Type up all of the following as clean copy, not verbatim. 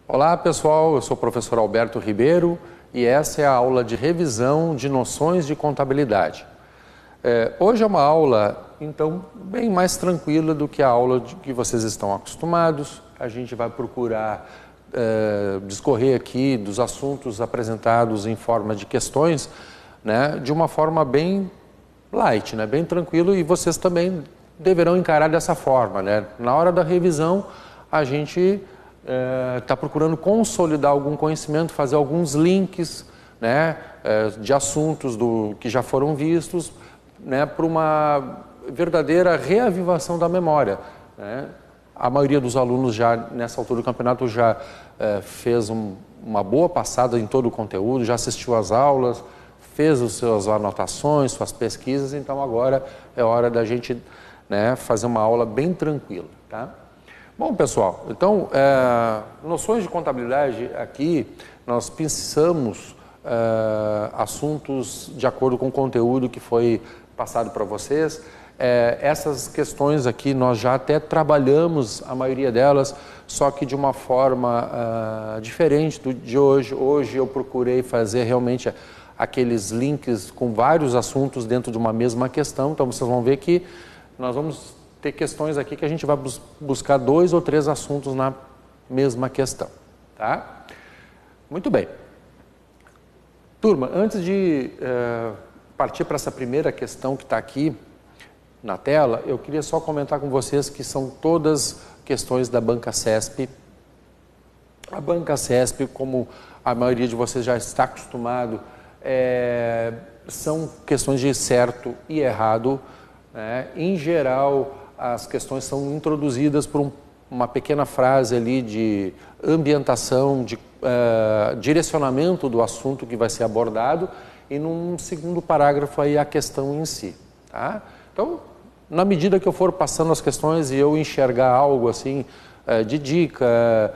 Olá pessoal, eu sou o professor Alberto Ribeiro e essa é a aula de revisão de noções de contabilidade. Hoje é uma aula, então, bem mais tranquila do que a aula que vocês estão acostumados. A gente vai procurar discorrer aqui dos assuntos apresentados em forma de questões, né, de uma forma bem light, né, bem tranquilo, e vocês também deverão encarar dessa forma, né? Na hora da revisão, a gente está procurando consolidar algum conhecimento, fazer alguns links, né, de assuntos que já foram vistos, né, para uma verdadeira reavivação da memória, né? A maioria dos alunos já, nessa altura do campeonato, já fez uma boa passada em todo o conteúdo, já assistiu às aulas, fez as suas anotações, suas pesquisas, então agora é hora da gente, né, fazer uma aula bem tranquila, tá? Bom, pessoal, então, noções de contabilidade aqui, nós pensamos assuntos de acordo com o conteúdo que foi passado para vocês. Essas questões aqui nós já até trabalhamos, a maioria delas, só que de uma forma diferente de hoje. Hoje eu procurei fazer realmente aqueles links com vários assuntos dentro de uma mesma questão, então vocês vão ver que nós vamos ter questões aqui que a gente vai buscar 2 ou 3 assuntos na mesma questão, tá? Muito bem. Turma, antes de partir para essa primeira questão que está aqui na tela, eu queria só comentar com vocês que são todas questões da Banca CESP. A Banca CESP, como a maioria de vocês já está acostumado, são questões de certo e errado, né? Em geral, as questões são introduzidas por uma pequena frase ali de ambientação, de direcionamento do assunto que vai ser abordado, e num segundo parágrafo aí a questão em si, tá? Então, na medida que eu for passando as questões e eu enxergar algo assim de dica,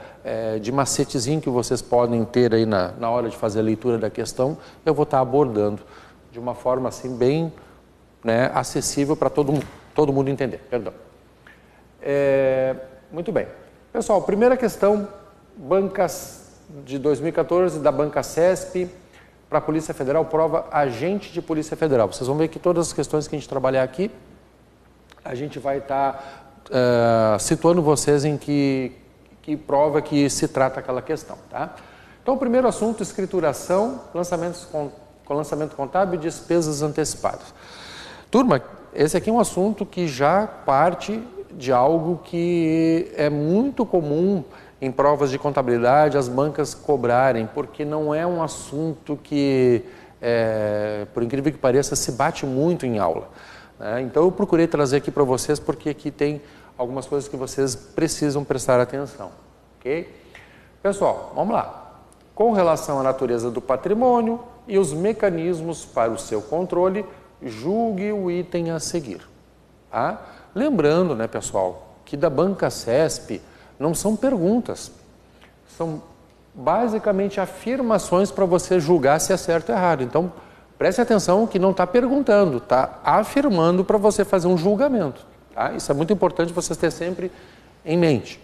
de macetezinho que vocês podem ter aí na hora de fazer a leitura da questão, eu vou estar abordando de uma forma assim bem, né, acessível para todo mundo entender. Perdão. Muito bem. Pessoal, primeira questão, bancas de 2014 da Banca CESP para a Polícia Federal, prova agente de Polícia Federal. Vocês vão ver que todas as questões que a gente trabalhar aqui, a gente vai estar situando vocês em que prova que se trata aquela questão, tá? Então, o primeiro assunto, escrituração, lançamento contábil e despesas antecipadas. Turma, esse aqui é um assunto que já parte de algo que é muito comum em provas de contabilidade as bancas cobrarem, porque não é um assunto que, por incrível que pareça, se bate muito em aula, né? Então eu procurei trazer aqui para vocês porque aqui tem algumas coisas que vocês precisam prestar atenção, ok? Pessoal, vamos lá. Com relação à natureza do patrimônio e os mecanismos para o seu controle, julgue o item a seguir, tá? Lembrando, né, pessoal, que da Banca CESP não são perguntas, são basicamente afirmações para você julgar se é certo ou errado. Então, preste atenção que não está perguntando, está afirmando para você fazer um julgamento, tá? Isso é muito importante vocês terem sempre em mente.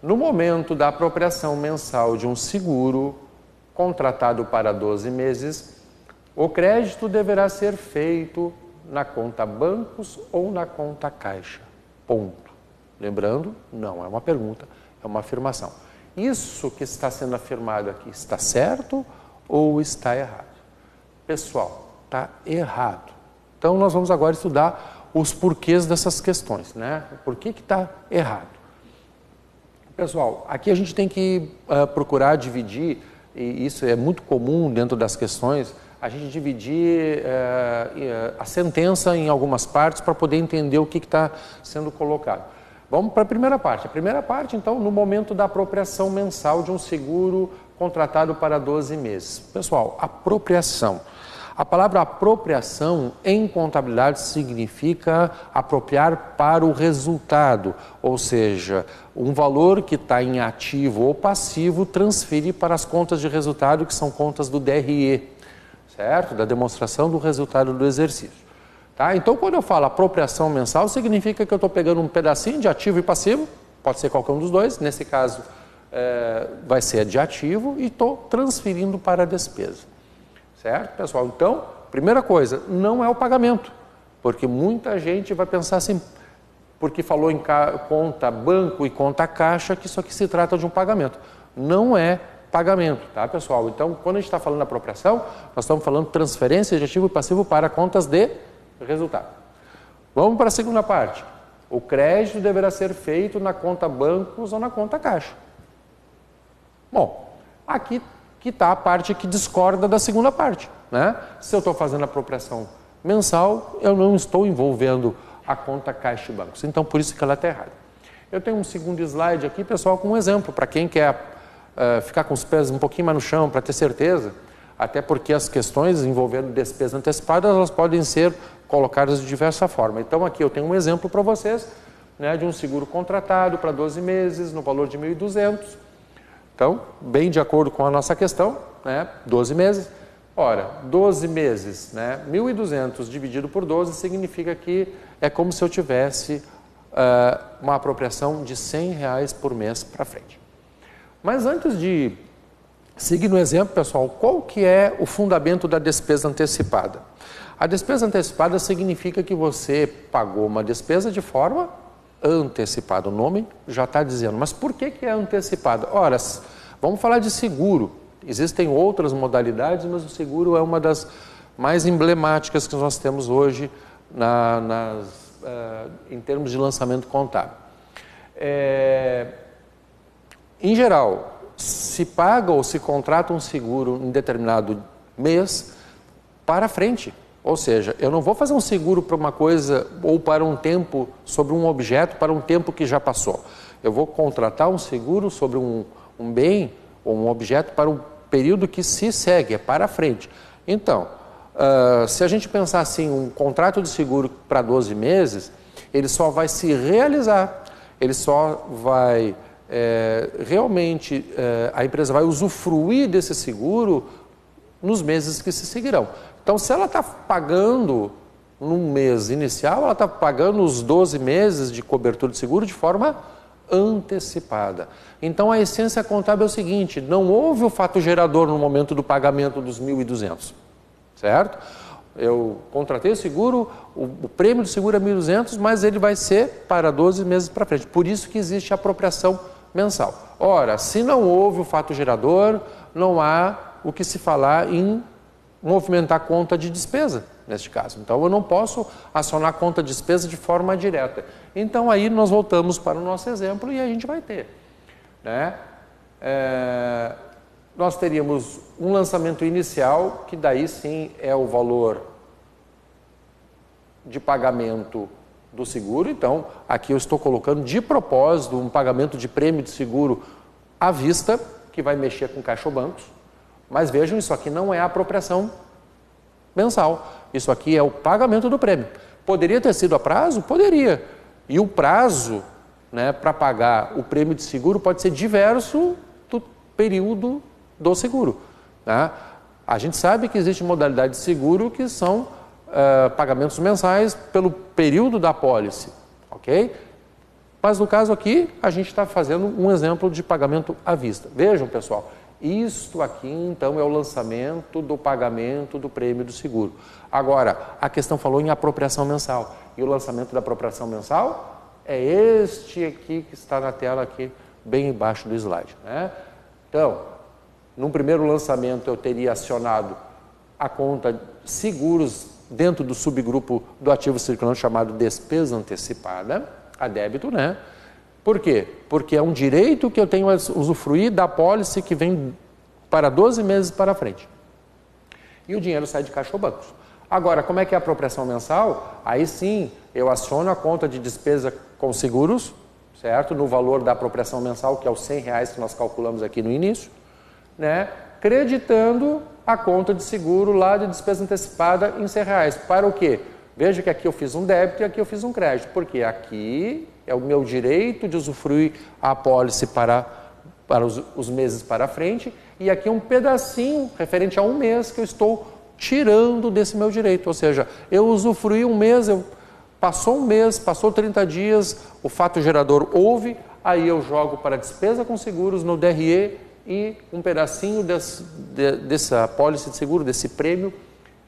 No momento da apropriação mensal de um seguro contratado para 12 meses, o crédito deverá ser feito na conta bancos ou na conta caixa. Ponto. Lembrando, não é uma pergunta, é uma afirmação. Isso que está sendo afirmado aqui está certo ou está errado? Pessoal, está errado. Então, nós vamos agora estudar os porquês dessas questões, né? Por que está errado? Pessoal, aqui a gente tem que procurar dividir, e isso é muito comum dentro das questões, a gente dividir a sentença em algumas partes para poder entender o que está sendo colocado. Vamos para a primeira parte. A primeira parte, então, no momento da apropriação mensal de um seguro contratado para 12 meses. Pessoal, apropriação. A palavra apropriação em contabilidade significa apropriar para o resultado, ou seja, um valor que está em ativo ou passivo transferir para as contas de resultado, que são contas do DRE, certo? Da demonstração do resultado do exercício. Tá? Então, quando eu falo apropriação mensal, significa que eu estou pegando um pedacinho de ativo e passivo, pode ser qualquer um dos dois, nesse caso vai ser de ativo e estou transferindo para a despesa. Certo, pessoal? Então, primeira coisa, não é o pagamento, porque muita gente vai pensar assim, porque falou em conta banco e conta caixa, que isso aqui se trata de um pagamento. Não é pagamento, tá, pessoal? Então, quando a gente está falando de apropriação, nós estamos falando de transferência de ativo e passivo para contas de resultado. Vamos para a segunda parte. O crédito deverá ser feito na conta bancos ou na conta caixa. Bom, aqui que está a parte que discorda da segunda parte, né? Se eu estou fazendo apropriação mensal, eu não estou envolvendo a conta caixa e bancos. Então, por isso que ela está errada. Eu tenho um segundo slide aqui, pessoal, com um exemplo, para quem quer ficar com os pés um pouquinho mais no chão, para ter certeza, até porque as questões envolvendo despesa antecipada, elas podem ser colocadas de diversa forma. Então, aqui eu tenho um exemplo para vocês, né, de um seguro contratado para 12 meses, no valor de 1.200. Então, bem de acordo com a nossa questão, né, 12 meses. Ora, 12 meses, né, 1.200 dividido por 12 significa que é como se eu tivesse uma apropriação de R$100 por mês para frente. Mas antes de seguir no exemplo, pessoal, qual que é o fundamento da despesa antecipada? A despesa antecipada significa que você pagou uma despesa de forma antecipada. O nome já está dizendo, mas por que é antecipada? Ora, vamos falar de seguro. Existem outras modalidades, mas o seguro é uma das mais emblemáticas que nós temos hoje em termos de lançamento contábil. Em geral, se paga ou se contrata um seguro em determinado mês para frente. Ou seja, eu não vou fazer um seguro para uma coisa ou para um tempo, sobre um objeto, para um tempo que já passou. Eu vou contratar um seguro sobre um bem ou um objeto para um período que se segue, é para frente. Então, se a gente pensar assim, um contrato de seguro para 12 meses, ele só vai se realizar, ele só vai realmente, a empresa vai usufruir desse seguro nos meses que se seguirão. Então, se ela está pagando num mês inicial, ela está pagando os 12 meses de cobertura de seguro de forma antecipada. Então, a essência contábil é o seguinte, não houve o fato gerador no momento do pagamento dos 1.200, certo? Eu contratei o seguro, o prêmio do seguro é 1.200, mas ele vai ser para 12 meses para frente. Por isso que existe a apropriação mensal. Ora, se não houve o fato gerador, não há o que se falar em movimentar a conta de despesa, neste caso. Então, eu não posso acionar a conta de despesa de forma direta. Então, aí nós voltamos para o nosso exemplo e a gente vai ter, né? Nós teríamos um lançamento inicial, que daí sim é o valor de pagamento do seguro. Então, aqui eu estou colocando de propósito um pagamento de prêmio de seguro à vista, que vai mexer com caixa ou bancos. Mas vejam, isso aqui não é a apropriação mensal. Isso aqui é o pagamento do prêmio. Poderia ter sido a prazo? Poderia. E o prazo, né, para pagar o prêmio de seguro pode ser diverso do período do seguro, né? A gente sabe que existe modalidade de seguro que são pagamentos mensais pelo período da apólice, ok? Mas no caso aqui, a gente está fazendo um exemplo de pagamento à vista. Vejam, pessoal, isto aqui então é o lançamento do pagamento do prêmio do seguro. Agora, a questão falou em apropriação mensal. E o lançamento da apropriação mensal é este aqui que está na tela aqui, bem embaixo do slide, né? Então, num primeiro lançamento eu teria acionado a conta seguros dentro do subgrupo do ativo circulante chamado despesa antecipada, a débito, né? Por quê? Porque é um direito que eu tenho a usufruir da apólice que vem para 12 meses para frente. E o dinheiro sai de caixa ou bancos. Agora, como é que é a apropriação mensal? Aí sim, eu aciono a conta de despesa com seguros, certo? No valor da apropriação mensal, que é os R$100 que nós calculamos aqui no início, né? Creditando a conta de seguro lá de despesa antecipada em R$100. Para o quê? Veja que aqui eu fiz um débito e aqui eu fiz um crédito, porque aqui é o meu direito de usufruir a apólice para os meses para frente, e aqui é um pedacinho referente a um mês que eu estou tirando desse meu direito. Ou seja, eu usufruí um mês, passou um mês, passou 30 dias, o fato gerador houve, aí eu jogo para despesa com seguros no DRE e um pedacinho dessa apólice de seguro, desse prêmio,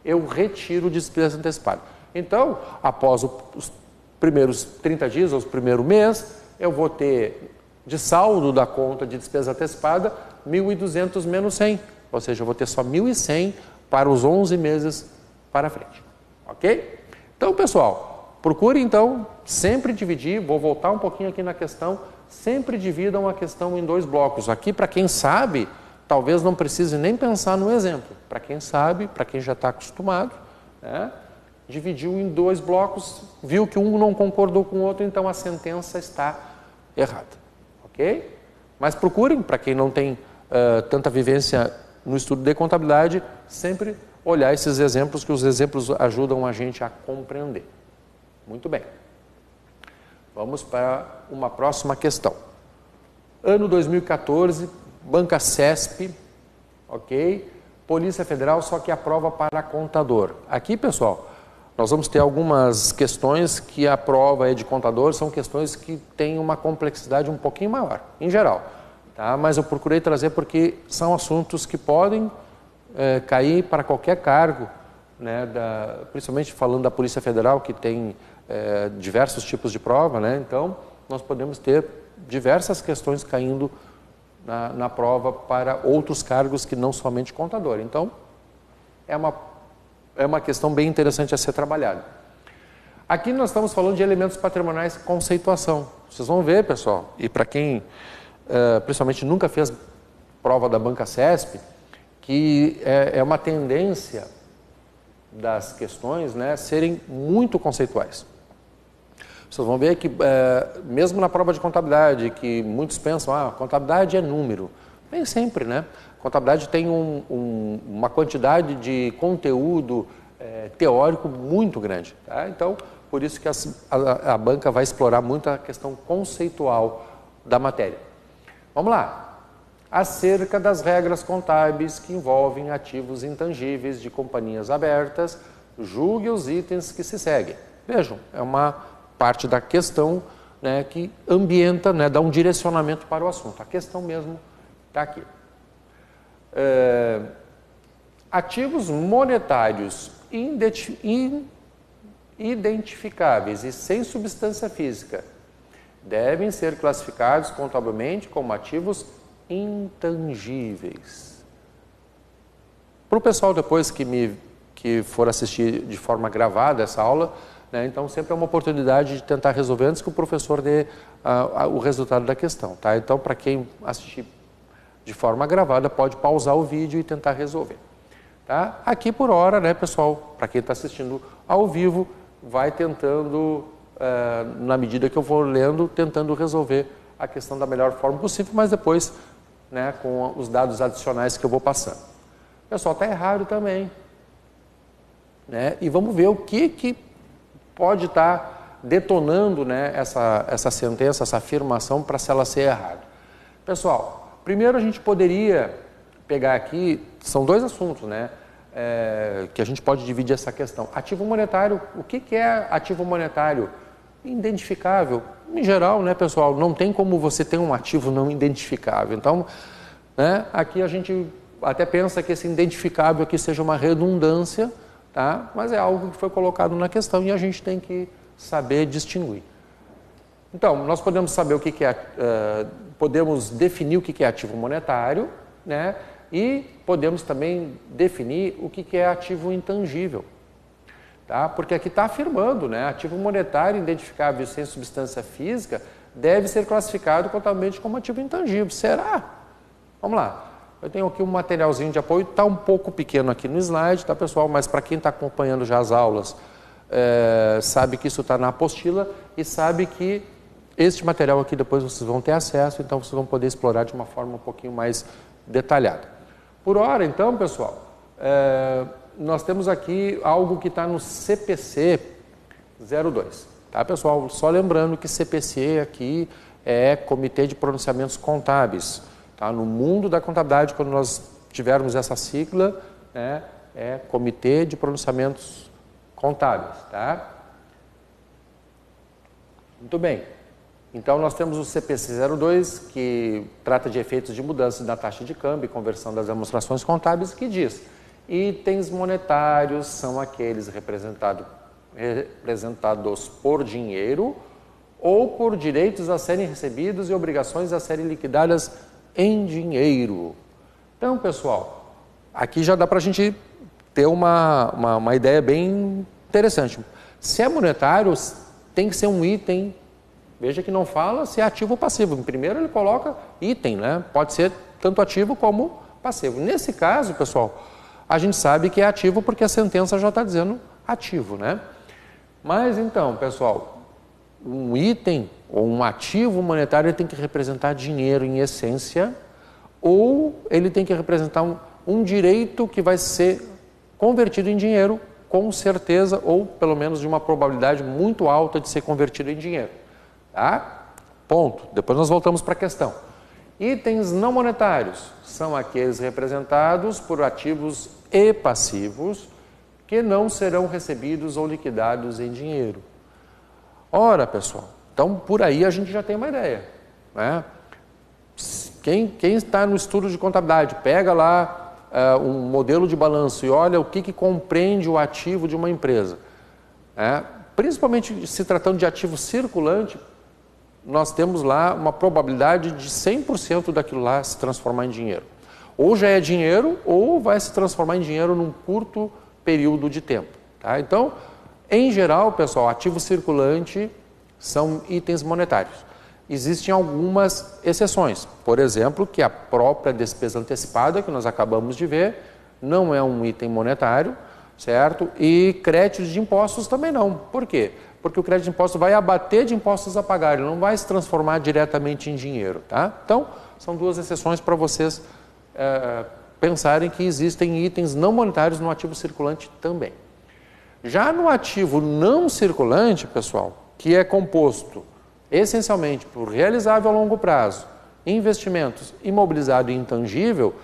eu retiro de despesa antecipada. Então, após os primeiros 30 dias, ou os primeiros mês, eu vou ter de saldo da conta de despesa antecipada 1.200 menos 100, ou seja, eu vou ter só 1.100 para os 11 meses para frente, ok? Então, pessoal, procure então sempre dividir, vou voltar um pouquinho aqui na questão, sempre dividam a questão em 2 blocos. Aqui, para quem sabe, talvez não precise nem pensar no exemplo. Para quem sabe, para quem já está acostumado, né, dividiu em 2 blocos, viu que um não concordou com o outro, então a sentença está errada, ok? Mas procurem, para quem não tem tanta vivência no estudo de contabilidade, sempre olhar esses exemplos, que os exemplos ajudam a gente a compreender. Muito bem. Vamos para uma próxima questão. Ano 2014, Banca CESP, ok? Polícia Federal, só que a prova para contador. Aqui, pessoal, nós vamos ter algumas questões que a prova é de contador, são questões que têm uma complexidade um pouquinho maior, em geral. Tá? Mas eu procurei trazer porque são assuntos que podem cair para qualquer cargo, né, principalmente falando da Polícia Federal, que tem diversos tipos de prova, né? Então nós podemos ter diversas questões caindo na prova para outros cargos que não somente contador. Então é uma questão bem interessante a ser trabalhada. Aqui nós estamos falando de elementos patrimoniais conceituação. Vocês vão ver, pessoal, e para quem principalmente nunca fez prova da Banca CESP, que é uma tendência das questões, né, serem muito conceituais. Vocês vão ver que, mesmo na prova de contabilidade, que muitos pensam, contabilidade é número. Nem sempre, né? Contabilidade tem uma quantidade de conteúdo teórico muito grande. Tá? Então, por isso que a banca vai explorar muito a questão conceitual da matéria. Vamos lá. Acerca das regras contábeis que envolvem ativos intangíveis de companhias abertas, julgue os itens que se seguem. Vejam, é uma parte da questão, né, que ambienta, né, dá um direcionamento para o assunto. A questão mesmo está aqui. Ativos monetários identificáveis e sem substância física devem ser classificados contabilmente como ativos intangíveis. Para o pessoal depois que for assistir de forma gravada essa aula, né, então sempre é uma oportunidade de tentar resolver antes que o professor dê o resultado da questão. Tá? Então, para quem assistir de forma gravada, pode pausar o vídeo e tentar resolver. Tá? Aqui por hora, né, pessoal, para quem está assistindo ao vivo, vai tentando, na medida que eu vou lendo, tentando resolver a questão da melhor forma possível, mas depois, né, com os dados adicionais que eu vou passando. Pessoal, está errado também. Né? E vamos ver o que pode estar detonando, né, essa sentença, essa afirmação, para se ela ser errada. Pessoal, primeiro a gente poderia pegar aqui, são 2 assuntos, né, que a gente pode dividir essa questão. Ativo monetário, o que é ativo monetário? Identificável. Em geral, né, pessoal, não tem como você ter um ativo não identificável. Então, né, aqui a gente até pensa que esse identificável aqui seja uma redundância, tá? Mas é algo que foi colocado na questão e a gente tem que saber distinguir. Então, nós podemos saber o que podemos definir o que é ativo monetário, né? E podemos também definir o que é ativo intangível. Tá? Porque aqui está afirmando, né? Ativo monetário identificável sem substância física deve ser classificado contabilmente como ativo intangível. Será? Vamos lá. Eu tenho aqui um materialzinho de apoio, está um pouco pequeno aqui no slide, tá, pessoal? Mas para quem está acompanhando já as aulas, sabe que isso está na apostila e sabe que este material aqui depois vocês vão ter acesso, então vocês vão poder explorar de uma forma um pouquinho mais detalhada. Por hora, então, pessoal, nós temos aqui algo que está no CPC 02, tá, pessoal? Só lembrando que CPC aqui é Comitê de Pronunciamentos Contábeis, tá? No mundo da contabilidade, quando nós tivermos essa sigla, né, é Comitê de Pronunciamentos Contábeis, tá? Muito bem. Então, nós temos o CPC 02, que trata de efeitos de mudança na taxa de câmbio e conversão das demonstrações contábeis, que diz: itens monetários são aqueles representados por dinheiro ou por direitos a serem recebidos e obrigações a serem liquidadas em dinheiro. Então, pessoal, aqui já dá para a gente ter uma ideia bem interessante. Se é monetário, tem que ser um item. Veja que não fala se é ativo ou passivo. Primeiro ele coloca item, né? Pode ser tanto ativo como passivo. Nesse caso, pessoal, a gente sabe que é ativo porque a sentença já está dizendo ativo, né? Mas então, pessoal, um item ou um ativo monetário ele tem que representar dinheiro em essência, ou ele tem que representar um direito que vai ser convertido em dinheiro com certeza, ou pelo menos de uma probabilidade muito alta de ser convertido em dinheiro. Tá? Ponto. Depois nós voltamos para a questão. Itens não monetários são aqueles representados por ativos e passivos que não serão recebidos ou liquidados em dinheiro. Ora, pessoal, então por aí a gente já tem uma ideia, né? Quem está no estudo de contabilidade, pega lá um modelo de balanço e olha o que compreende o ativo de uma empresa. Principalmente se tratando de ativo circulante, nós temos lá uma probabilidade de 100% daquilo lá se transformar em dinheiro. Ou já é dinheiro, ou vai se transformar em dinheiro num curto período de tempo. Tá? Então, em geral, pessoal, ativo circulante são itens monetários. Existem algumas exceções. Por exemplo, que a própria despesa antecipada, que nós acabamos de ver, não é um item monetário, certo? E créditos de impostos também não. Por quê? Porque o crédito de impostos vai abater de impostos a pagar, ele não vai se transformar diretamente em dinheiro, tá? Então, são duas exceções para vocês pensarem que existem itens não monetários no ativo circulante também. Já no ativo não circulante, pessoal, que é composto essencialmente por realizável a longo prazo, investimentos, imobilizado e intangível,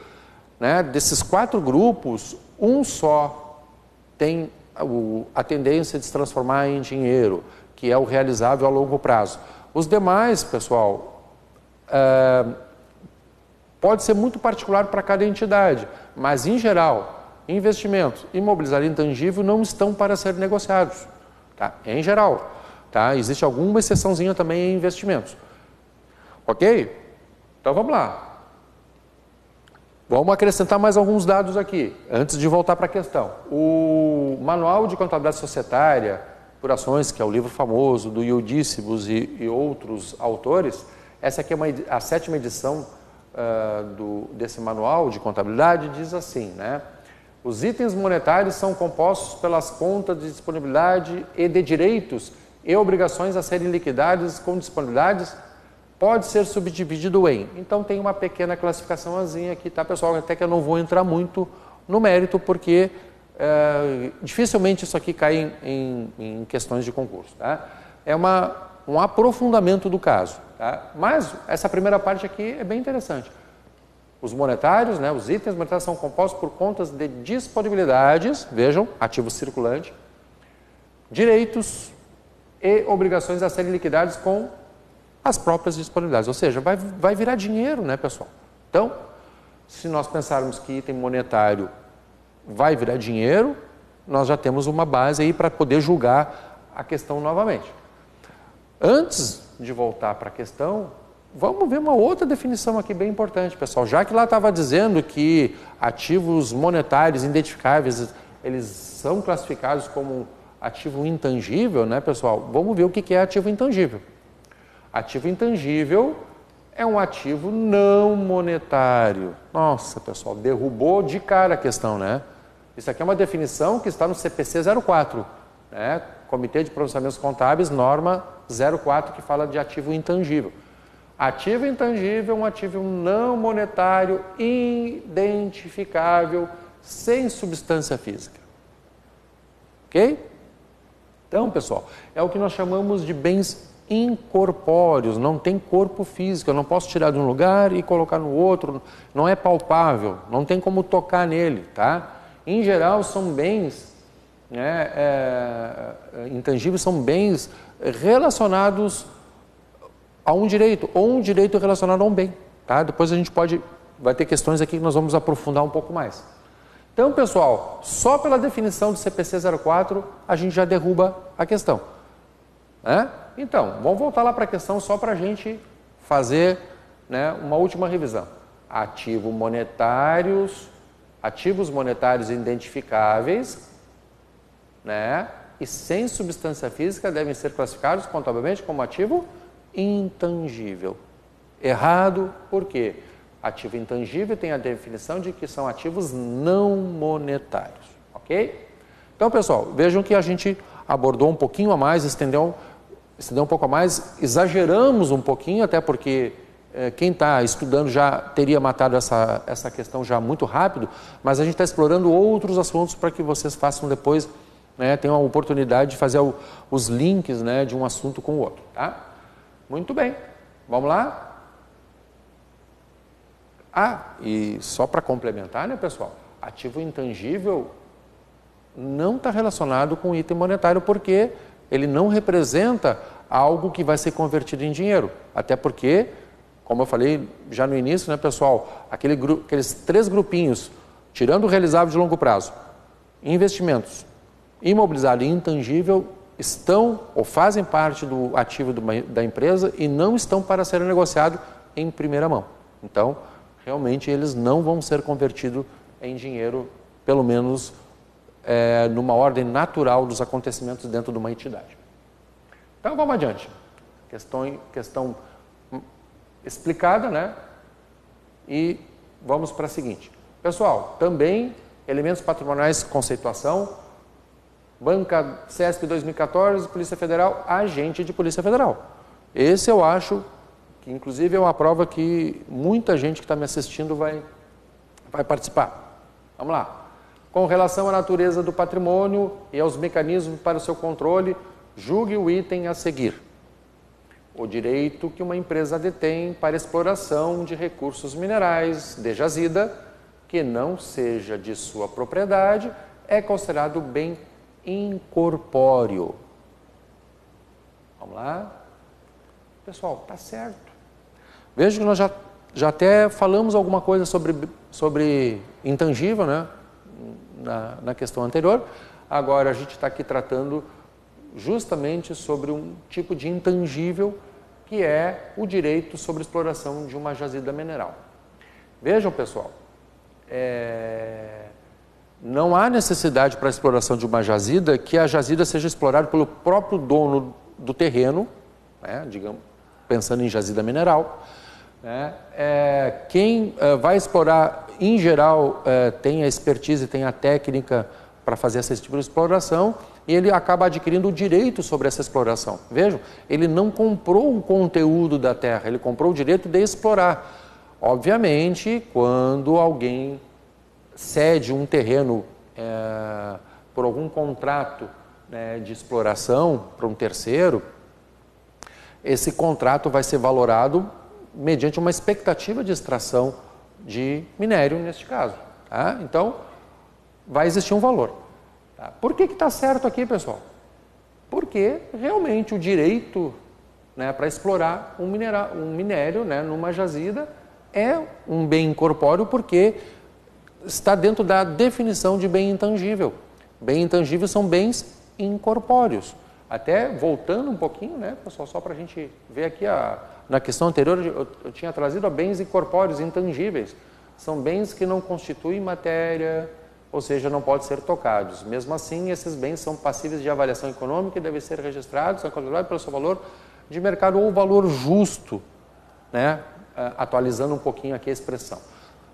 né, desses 4 grupos, um só tem a tendência de se transformar em dinheiro, que é o realizável a longo prazo. Os demais, pessoal, pode ser muito particular para cada entidade, mas, em geral, investimentos, imobilizado e intangível não estão para ser negociados, tá? Em geral. Tá? Existe alguma exceçãozinha também em investimentos. Ok? Então vamos lá. Vamos acrescentar mais alguns dados aqui, antes de voltar para a questão. O Manual de Contabilidade Societária, por Ações, que é o livro famoso do Eudícibus e outros autores, essa aqui é a 7ª edição desse manual de contabilidade, diz assim, né? Os itens monetários são compostos pelas contas de disponibilidade e de direitos e obrigações a serem liquidadas com disponibilidades, pode ser subdividido em. Então tem uma pequena classificaçãozinha aqui, tá, pessoal? Até que eu não vou entrar muito no mérito, porque dificilmente isso aqui cai em questões de concurso, tá? É um aprofundamento do caso, tá? Mas essa primeira parte aqui é bem interessante. Os monetários, né, os itens monetários são compostos por contas de disponibilidades, vejam, ativo circulante, direitos e obrigações a serem liquidadas com as próprias disponibilidades, ou seja, vai virar dinheiro, né, pessoal? Então, se nós pensarmos que item monetário vai virar dinheiro, nós já temos uma base aí para poder julgar a questão novamente. Antes de voltar para a questão, vamos ver uma outra definição aqui bem importante, pessoal. Já que lá estava dizendo que ativos monetários identificáveis, eles são classificados como ativo intangível, né, pessoal? Vamos ver o que é ativo intangível. Ativo intangível é um ativo não monetário. Nossa, pessoal, derrubou de cara a questão, né? Isso aqui é uma definição que está no CPC 04, né? Comitê de Processamentos Contábeis, norma 04, que fala de ativo intangível. Ativo intangível é um ativo não monetário, identificável, sem substância física. Ok? Então, pessoal, é o que nós chamamos de bens incorpóreos, não tem corpo físico, eu não posso tirar de um lugar e colocar no outro, não é palpável, não tem como tocar nele, tá? Em geral, são bens, né, intangíveis, são bens relacionados a um direito, ou um direito relacionado a um bem. Tá? Depois a gente vai ter questões aqui que nós vamos aprofundar um pouco mais. Então, pessoal, só pela definição do CPC 04, a gente já derruba a questão. Né? Então, vamos voltar lá para a questão só para a gente fazer, né, uma última revisão. Ativos monetários identificáveis, né, e sem substância física devem ser classificados contabilmente como ativo intangível. Errado, por quê? Ativo intangível tem a definição de que são ativos não monetários, ok? Então, pessoal, vejam que a gente abordou um pouquinho a mais, estendeu um pouco a mais, exageramos um pouquinho, até porque quem está estudando já teria matado essa questão já muito rápido, mas a gente está explorando outros assuntos para que vocês façam depois, né, tenham a oportunidade de fazer os links, né, de um assunto com o outro, tá? Muito bem, vamos lá? E só para complementar, né, pessoal, ativo intangível não está relacionado com item monetário porque ele não representa algo que vai ser convertido em dinheiro, até porque, como eu falei já no início, né, pessoal, aqueles 3 grupinhos, tirando o realizável de longo prazo, investimentos, imobilizado e intangível, estão ou fazem parte do ativo da empresa e não estão para ser negociado em primeira mão. Então, realmente eles não vão ser convertidos em dinheiro, pelo menos numa ordem natural dos acontecimentos dentro de uma entidade. Então vamos adiante. Questão explicada, né? E vamos para a seguinte. Pessoal, também elementos patrimoniais, conceituação, Banca CESP 2014, Polícia Federal, agente de Polícia Federal. Esse eu acho que inclusive é uma prova que muita gente que está me assistindo vai participar. Vamos lá. Com relação à natureza do patrimônio e aos mecanismos para o seu controle, julgue o item a seguir. O direito que uma empresa detém para exploração de recursos minerais de jazida, que não seja de sua propriedade, é considerado bem incorpóreo. Vamos lá? Pessoal, tá certo. Veja que nós já até falamos alguma coisa sobre intangível, né? Na questão anterior. Agora a gente está aqui tratando justamente sobre um tipo de intangível que é o direito sobre exploração de uma jazida mineral. Vejam, pessoal, não há necessidade para a exploração de uma jazida que a jazida seja explorada pelo próprio dono do terreno, né, digamos, pensando em jazida mineral. Né, quem vai explorar, em geral, tem a expertise, tem a técnica para fazer esse tipo de exploração e ele acaba adquirindo o direito sobre essa exploração. Vejam, ele não comprou o conteúdo da terra, ele comprou o direito de explorar. Obviamente, quando alguém cede um terreno por algum contrato, né, de exploração para um terceiro, esse contrato vai ser valorado mediante uma expectativa de extração de minério, neste caso. Tá? Então, vai existir um valor. Tá? Por que está certo aqui, pessoal? Porque realmente o direito, né, para explorar um minério, né, numa jazida é um bem incorpóreo porque está dentro da definição de bem intangível. Bem intangível são bens incorpóreos. Até voltando um pouquinho, né, pessoal, só para a gente ver aqui, na questão anterior eu tinha trazido a bens incorpóreos, intangíveis. São bens que não constituem matéria, ou seja, não podem ser tocados. Mesmo assim, esses bens são passíveis de avaliação econômica e devem ser registrados, controlados pelo seu valor de mercado ou valor justo, né, atualizando um pouquinho aqui a expressão.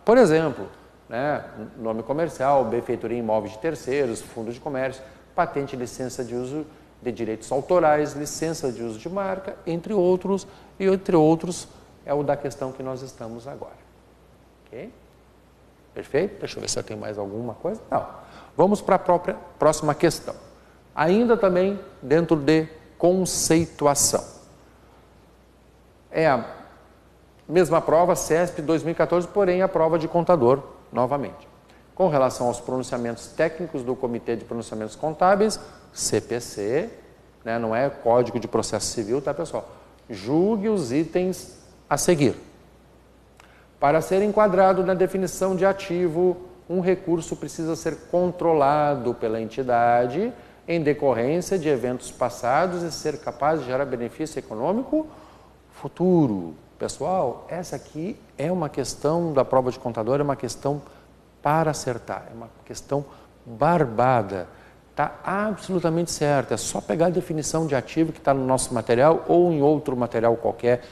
Por exemplo, né, nome comercial, benfeitoria imóvel de terceiros, fundo de comércio, patente, licença de uso de direitos autorais, licença de uso de marca, entre outros, e entre outros é o da questão que nós estamos agora. Ok? Perfeito? Deixa eu ver se eu tenho mais alguma coisa. Não. Vamos para a próxima questão. Ainda também dentro de conceituação. É a mesma prova, CESP 2014, porém a prova de contador, novamente. Com relação aos pronunciamentos técnicos do Comitê de Pronunciamentos Contábeis, CPC, né, não é Código de Processo Civil, tá, pessoal? Julgue os itens a seguir. Para ser enquadrado na definição de ativo, um recurso precisa ser controlado pela entidade em decorrência de eventos passados e ser capaz de gerar benefício econômico futuro. Pessoal, essa aqui é uma questão da prova de contador, é uma questão para acertar, é uma questão barbada. Está absolutamente certo, é só pegar a definição de ativo que está no nosso material ou em outro material qualquer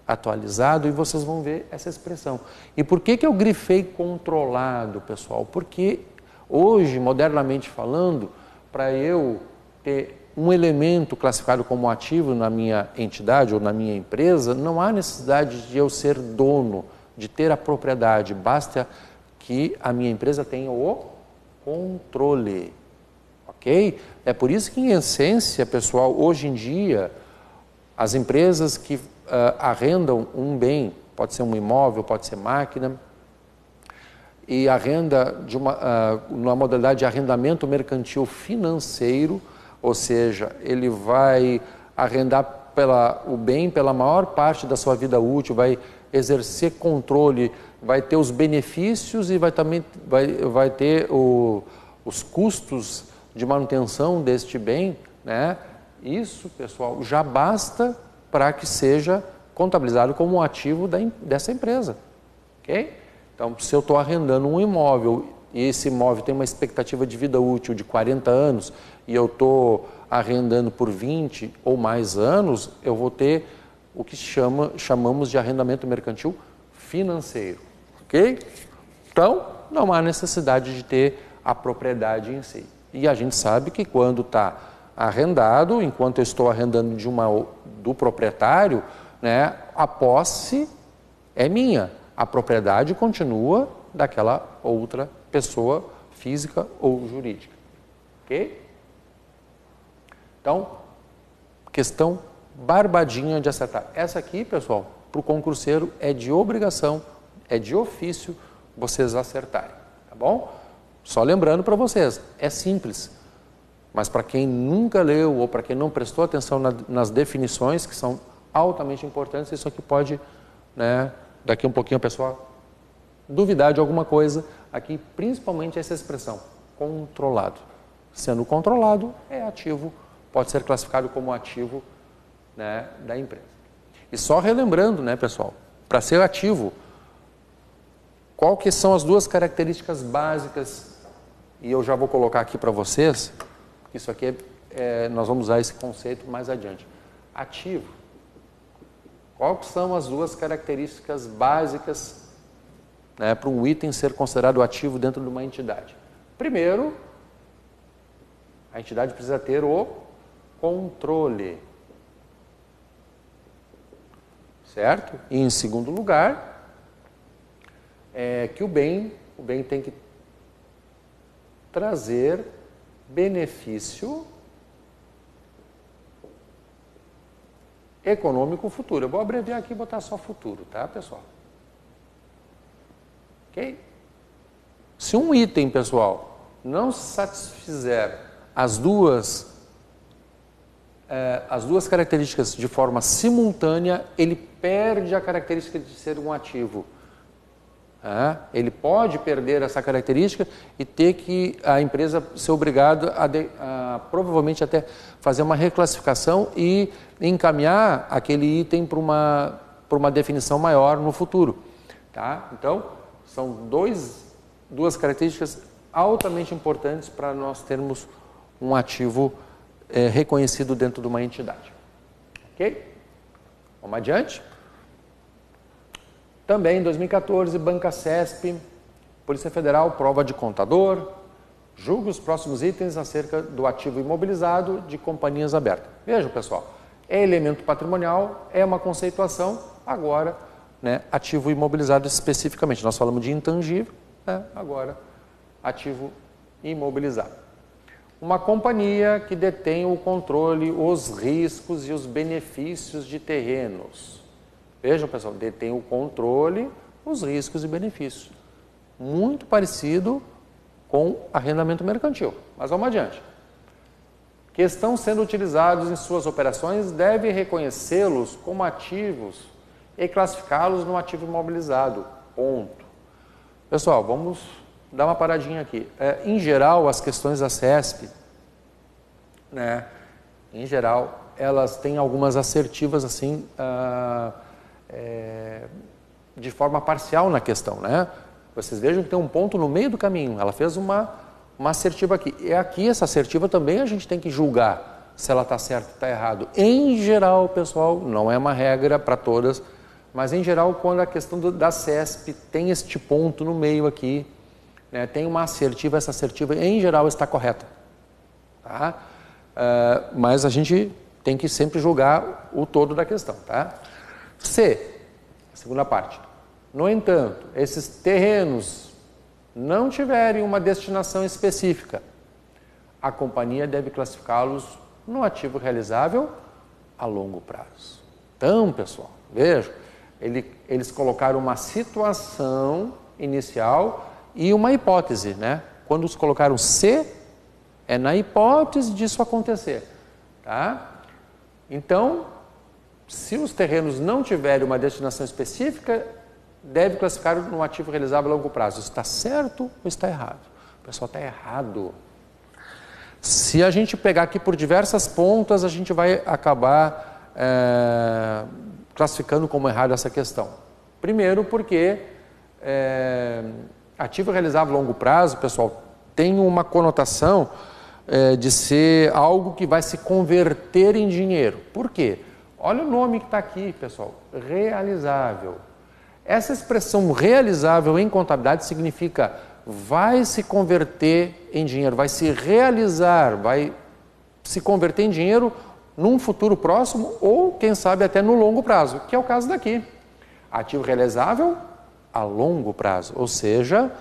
atualizado e vocês vão ver essa expressão. E por que eu grifei controlado, pessoal? Porque hoje, modernamente falando, para eu ter um elemento classificado como ativo na minha entidade ou na minha empresa, não há necessidade de eu ser dono, de ter a propriedade, basta que a minha empresa tenha o controle. Ok? É por isso que, em essência, pessoal, hoje em dia, as empresas que arrendam um bem, pode ser um imóvel, pode ser máquina, e arrenda numa modalidade de arrendamento mercantil financeiro, ou seja, ele vai arrendar o bem pela maior parte da sua vida útil, vai exercer controle, vai ter os benefícios e vai ter os custos de manutenção deste bem, né? Isso, pessoal, já basta para que seja contabilizado como um ativo dessa empresa, ok? Então, se eu estou arrendando um imóvel e esse imóvel tem uma expectativa de vida útil de 40 anos e eu estou arrendando por 20 ou mais anos, eu vou ter o que chamamos de arrendamento mercantil financeiro, ok? Então, não há necessidade de ter a propriedade em si. E a gente sabe que quando está arrendado, enquanto eu estou arrendando do proprietário, né, a posse é minha, a propriedade continua daquela outra pessoa física ou jurídica, ok? Então, questão barbadinha de acertar. Essa aqui, pessoal, para o concurseiro é de obrigação, é de ofício vocês acertarem, tá bom? Só lembrando para vocês, é simples, mas para quem nunca leu ou para quem não prestou atenção nas definições, que são altamente importantes, isso aqui pode, né, daqui um pouquinho a pessoa duvidar de alguma coisa, aqui principalmente essa expressão, controlado. Sendo controlado, é ativo, pode ser classificado como ativo, né, da empresa. E só relembrando, né, pessoal, para ser ativo, qual que são as duas características básicas, e eu já vou colocar aqui para vocês, isso aqui nós vamos usar esse conceito mais adiante. Ativo. Quais são as duas características básicas, né, para um item ser considerado ativo dentro de uma entidade? Primeiro, a entidade precisa ter o controle. Certo? E em segundo lugar, que o bem tem que trazer benefício econômico futuro. Eu vou abreviar aqui e botar só futuro, tá, pessoal? Ok? Se um item, pessoal, não satisfizer as duas características de forma simultânea, ele perde a característica de ser um ativo. Ele pode perder essa característica e ter que a empresa ser obrigada a provavelmente até fazer uma reclassificação e encaminhar aquele item para uma definição maior no futuro. Tá? Então, são duas características altamente importantes para nós termos um ativo reconhecido dentro de uma entidade. Ok? Vamos adiante? Também em 2014, Banca CESP, Polícia Federal, prova de contador, julga os próximos itens acerca do ativo imobilizado de companhias abertas. Vejam, pessoal, é elemento patrimonial, é uma conceituação, agora, né, ativo imobilizado especificamente. Nós falamos de intangível, né, agora ativo imobilizado. Uma companhia que detém o controle, os riscos e os benefícios de terrenos. Vejam, pessoal, detém o controle, os riscos e benefícios. Muito parecido com arrendamento mercantil. Mas vamos adiante. que estão sendo utilizados em suas operações deve reconhecê-los como ativos e classificá-los no ativo imobilizado. Ponto. Pessoal, vamos dar uma paradinha aqui. Em geral, as questões da CESP, né, em geral, elas têm algumas assertivas assim, de forma parcial na questão, né? Vocês vejam que tem um ponto no meio do caminho. Ela fez uma assertiva aqui. E aqui, essa assertiva também a gente tem que julgar se ela está certa ou está errado. Em geral, pessoal, não é uma regra para todas, mas em geral, quando a questão da CESP tem este ponto no meio aqui, né, tem uma assertiva, essa assertiva em geral está correta. Tá? Mas a gente tem que sempre julgar o todo da questão. Tá? C, segunda parte. No entanto, esses terrenos não tiverem uma destinação específica, a companhia deve classificá-los no ativo realizável a longo prazo. Então, pessoal, vejam, eles colocaram uma situação inicial e uma hipótese, né? Quando eles colocaram C, é na hipótese disso acontecer, tá? Então, se os terrenos não tiverem uma destinação específica, deve classificar no ativo realizável a longo prazo. Isso está certo ou está errado? O pessoal está errado. Se a gente pegar aqui por diversas pontas, a gente vai acabar classificando como errado essa questão. Primeiro porque ativo realizável a longo prazo, pessoal, tem uma conotação de ser algo que vai se converter em dinheiro. Por quê? Olha o nome que está aqui, pessoal, realizável. Essa expressão realizável em contabilidade significa vai se converter em dinheiro, vai se realizar, vai se converter em dinheiro num futuro próximo ou, quem sabe, até no longo prazo, que é o caso daqui. Ativo realizável a longo prazo, ou seja,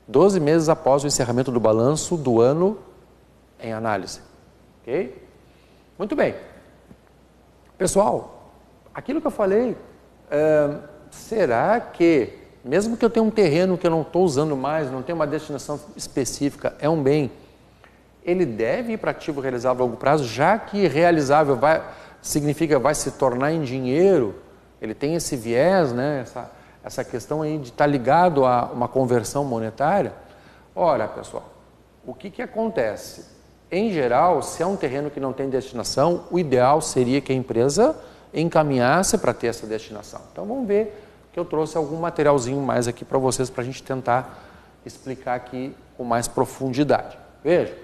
12 meses após o encerramento do balanço do ano em análise. Ok? Muito bem. Pessoal, aquilo que eu falei, será que, mesmo que eu tenha um terreno que eu não estou usando mais, não tenha uma destinação específica, é um bem, ele deve ir para ativo realizável a longo prazo, já que realizável significa vai se tornar em dinheiro, ele tem esse viés, né, essa questão aí de estar ligado a uma conversão monetária. Ora, pessoal, o que acontece? Em geral, se é um terreno que não tem destinação, o ideal seria que a empresa encaminhasse para ter essa destinação. Então vamos ver que eu trouxe algum materialzinho mais aqui para vocês, para a gente tentar explicar aqui com mais profundidade. Veja,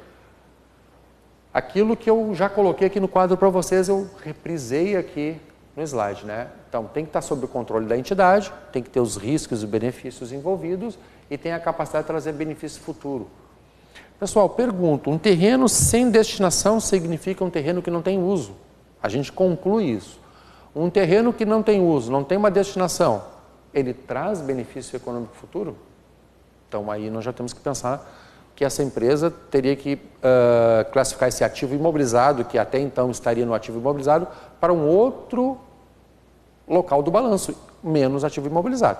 aquilo que eu já coloquei aqui no quadro para vocês, eu reprisei aqui no slide, né? Então tem que estar sob o controle da entidade, tem que ter os riscos e benefícios envolvidos e tem a capacidade de trazer benefício futuro. Pessoal, pergunto, um terreno sem destinação significa um terreno que não tem uso. A gente conclui isso. Um terreno que não tem uso, não tem uma destinação, ele traz benefício econômico futuro? Então aí nós já temos que pensar que essa empresa teria que classificar esse ativo imobilizado, que até então estaria no ativo imobilizado, para um outro local do balanço, menos ativo imobilizado.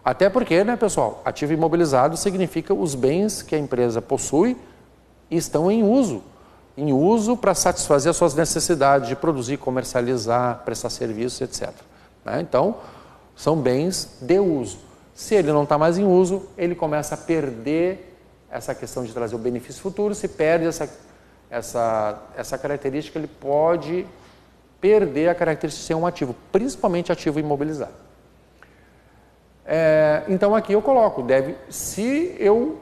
Até porque, né, pessoal, ativo imobilizado significa os bens que a empresa possui e estão em uso para satisfazer as suas necessidades de produzir, comercializar, prestar serviços, etc. Né? Então, são bens de uso. Se ele não está mais em uso, ele começa a perder essa questão de trazer o benefício futuro. Se perde essa característica, ele pode perder a característica de ser um ativo, principalmente ativo imobilizado. Então aqui eu coloco, se eu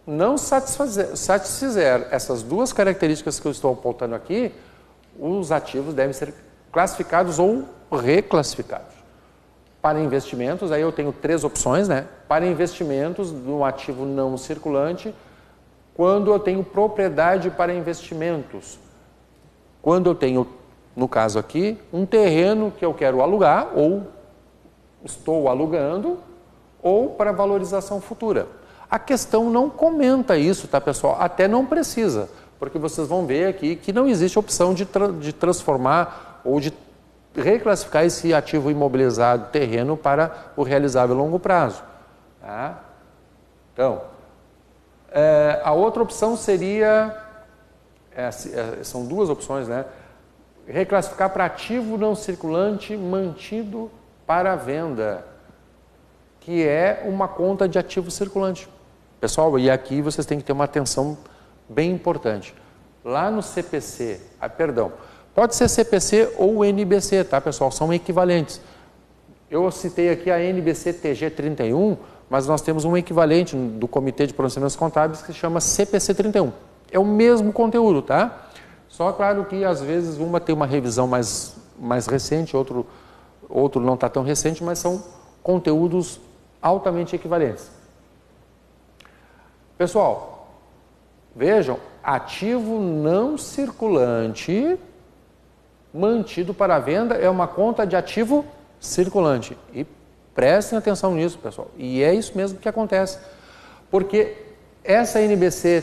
não satisfizer essas duas características que eu estou apontando aqui, os ativos devem ser classificados ou reclassificados. Para investimentos, aí eu tenho 3 opções, né? Para investimentos no ativo não circulante, quando eu tenho propriedade para investimentos, quando eu tenho, no caso aqui, um terreno que eu quero alugar ou estou alugando, ou para valorização futura. A questão não comenta isso, tá, pessoal? Até não precisa, porque vocês vão ver aqui que não existe opção de transformar ou de reclassificar esse ativo imobilizado terreno para o realizável a longo prazo. Tá? Então, a outra opção seria são duas opções, né? Reclassificar para ativo não circulante mantido para venda, que é uma conta de ativo circulante. Pessoal, e aqui vocês têm que ter uma atenção bem importante. Lá no CPC, pode ser CPC ou NBC, tá, pessoal? São equivalentes. Eu citei aqui a NBC TG 31, mas nós temos um equivalente do Comitê de Pronunciamentos Contábeis que se chama CPC 31. É o mesmo conteúdo, tá? Só claro que às vezes uma tem uma revisão mais recente, outro não está tão recente, mas são conteúdos altamente equivalentes. Pessoal, vejam, ativo não circulante mantido para venda é uma conta de ativo circulante. E prestem atenção nisso, pessoal. E é isso mesmo que acontece. Porque essa NBC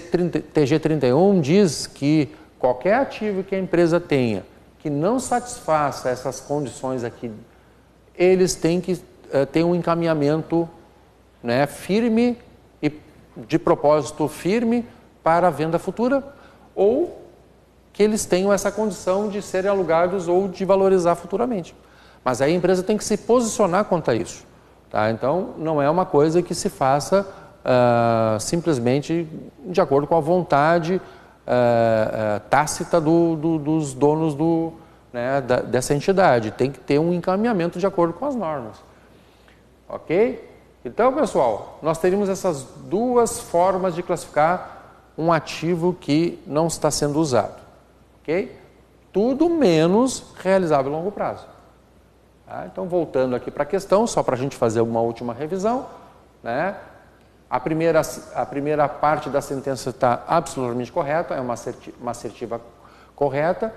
TG 31 diz que qualquer ativo que a empresa tenha que não satisfaça essas condições aqui, eles têm que ter um encaminhamento, né, firme e de propósito firme para a venda futura, ou que eles tenham essa condição de serem alugados ou de valorizar futuramente. Mas aí a empresa tem que se posicionar quanto a isso. Tá? Então, não é uma coisa que se faça simplesmente de acordo com a vontade tácita dos donos dessa entidade. Tem que ter um encaminhamento de acordo com as normas. Ok? Então, pessoal, nós teríamos essas duas formas de classificar um ativo que não está sendo usado. Ok? Tudo menos realizável a longo prazo. Tá? Então, voltando aqui para a questão, só para a gente fazer uma última revisão, né? A primeira parte da sentença está absolutamente correta, é uma assertiva correta.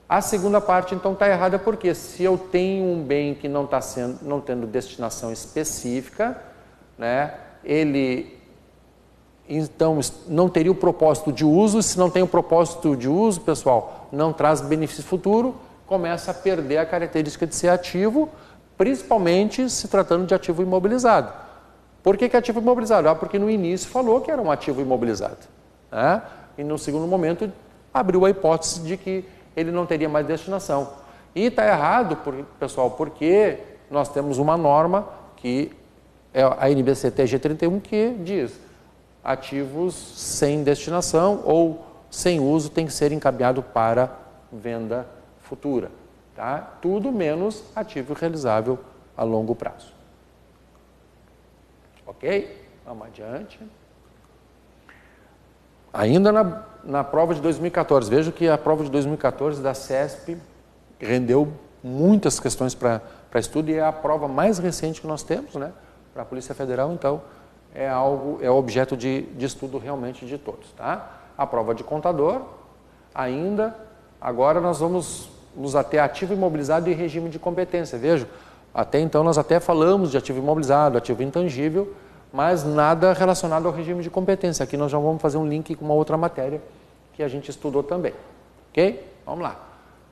A segunda parte, então, está errada porque se eu tenho um bem que não tendo destinação específica, né, ele, então, não teria o propósito de uso. Se não tem o propósito de uso, pessoal, não traz benefício futuro, começa a perder a característica de ser ativo, principalmente se tratando de ativo imobilizado. Por que ativo imobilizado? Porque no início falou que era um ativo imobilizado, né? E no segundo momento abriu a hipótese de que ele não teria mais destinação. E está errado, pessoal, porque nós temos uma norma que é a NBC TG 31 que diz ativos sem destinação ou sem uso tem que ser encaminhado para venda futura. Tá? Tudo menos ativo realizável a longo prazo. Ok? Vamos adiante. Ainda na prova de 2014, vejo que a prova de 2014 da CESP rendeu muitas questões para estudo e é a prova mais recente que nós temos, né, para a Polícia Federal, então é objeto de estudo realmente de todos. Tá? A prova de contador, agora nós vamos nos ater a ativo imobilizado e regime de competência. Veja, até então nós até falamos de ativo imobilizado, ativo intangível, mas nada relacionado ao regime de competência. Aqui nós já vamos fazer um link com uma outra matéria que a gente estudou também. Ok? Vamos lá.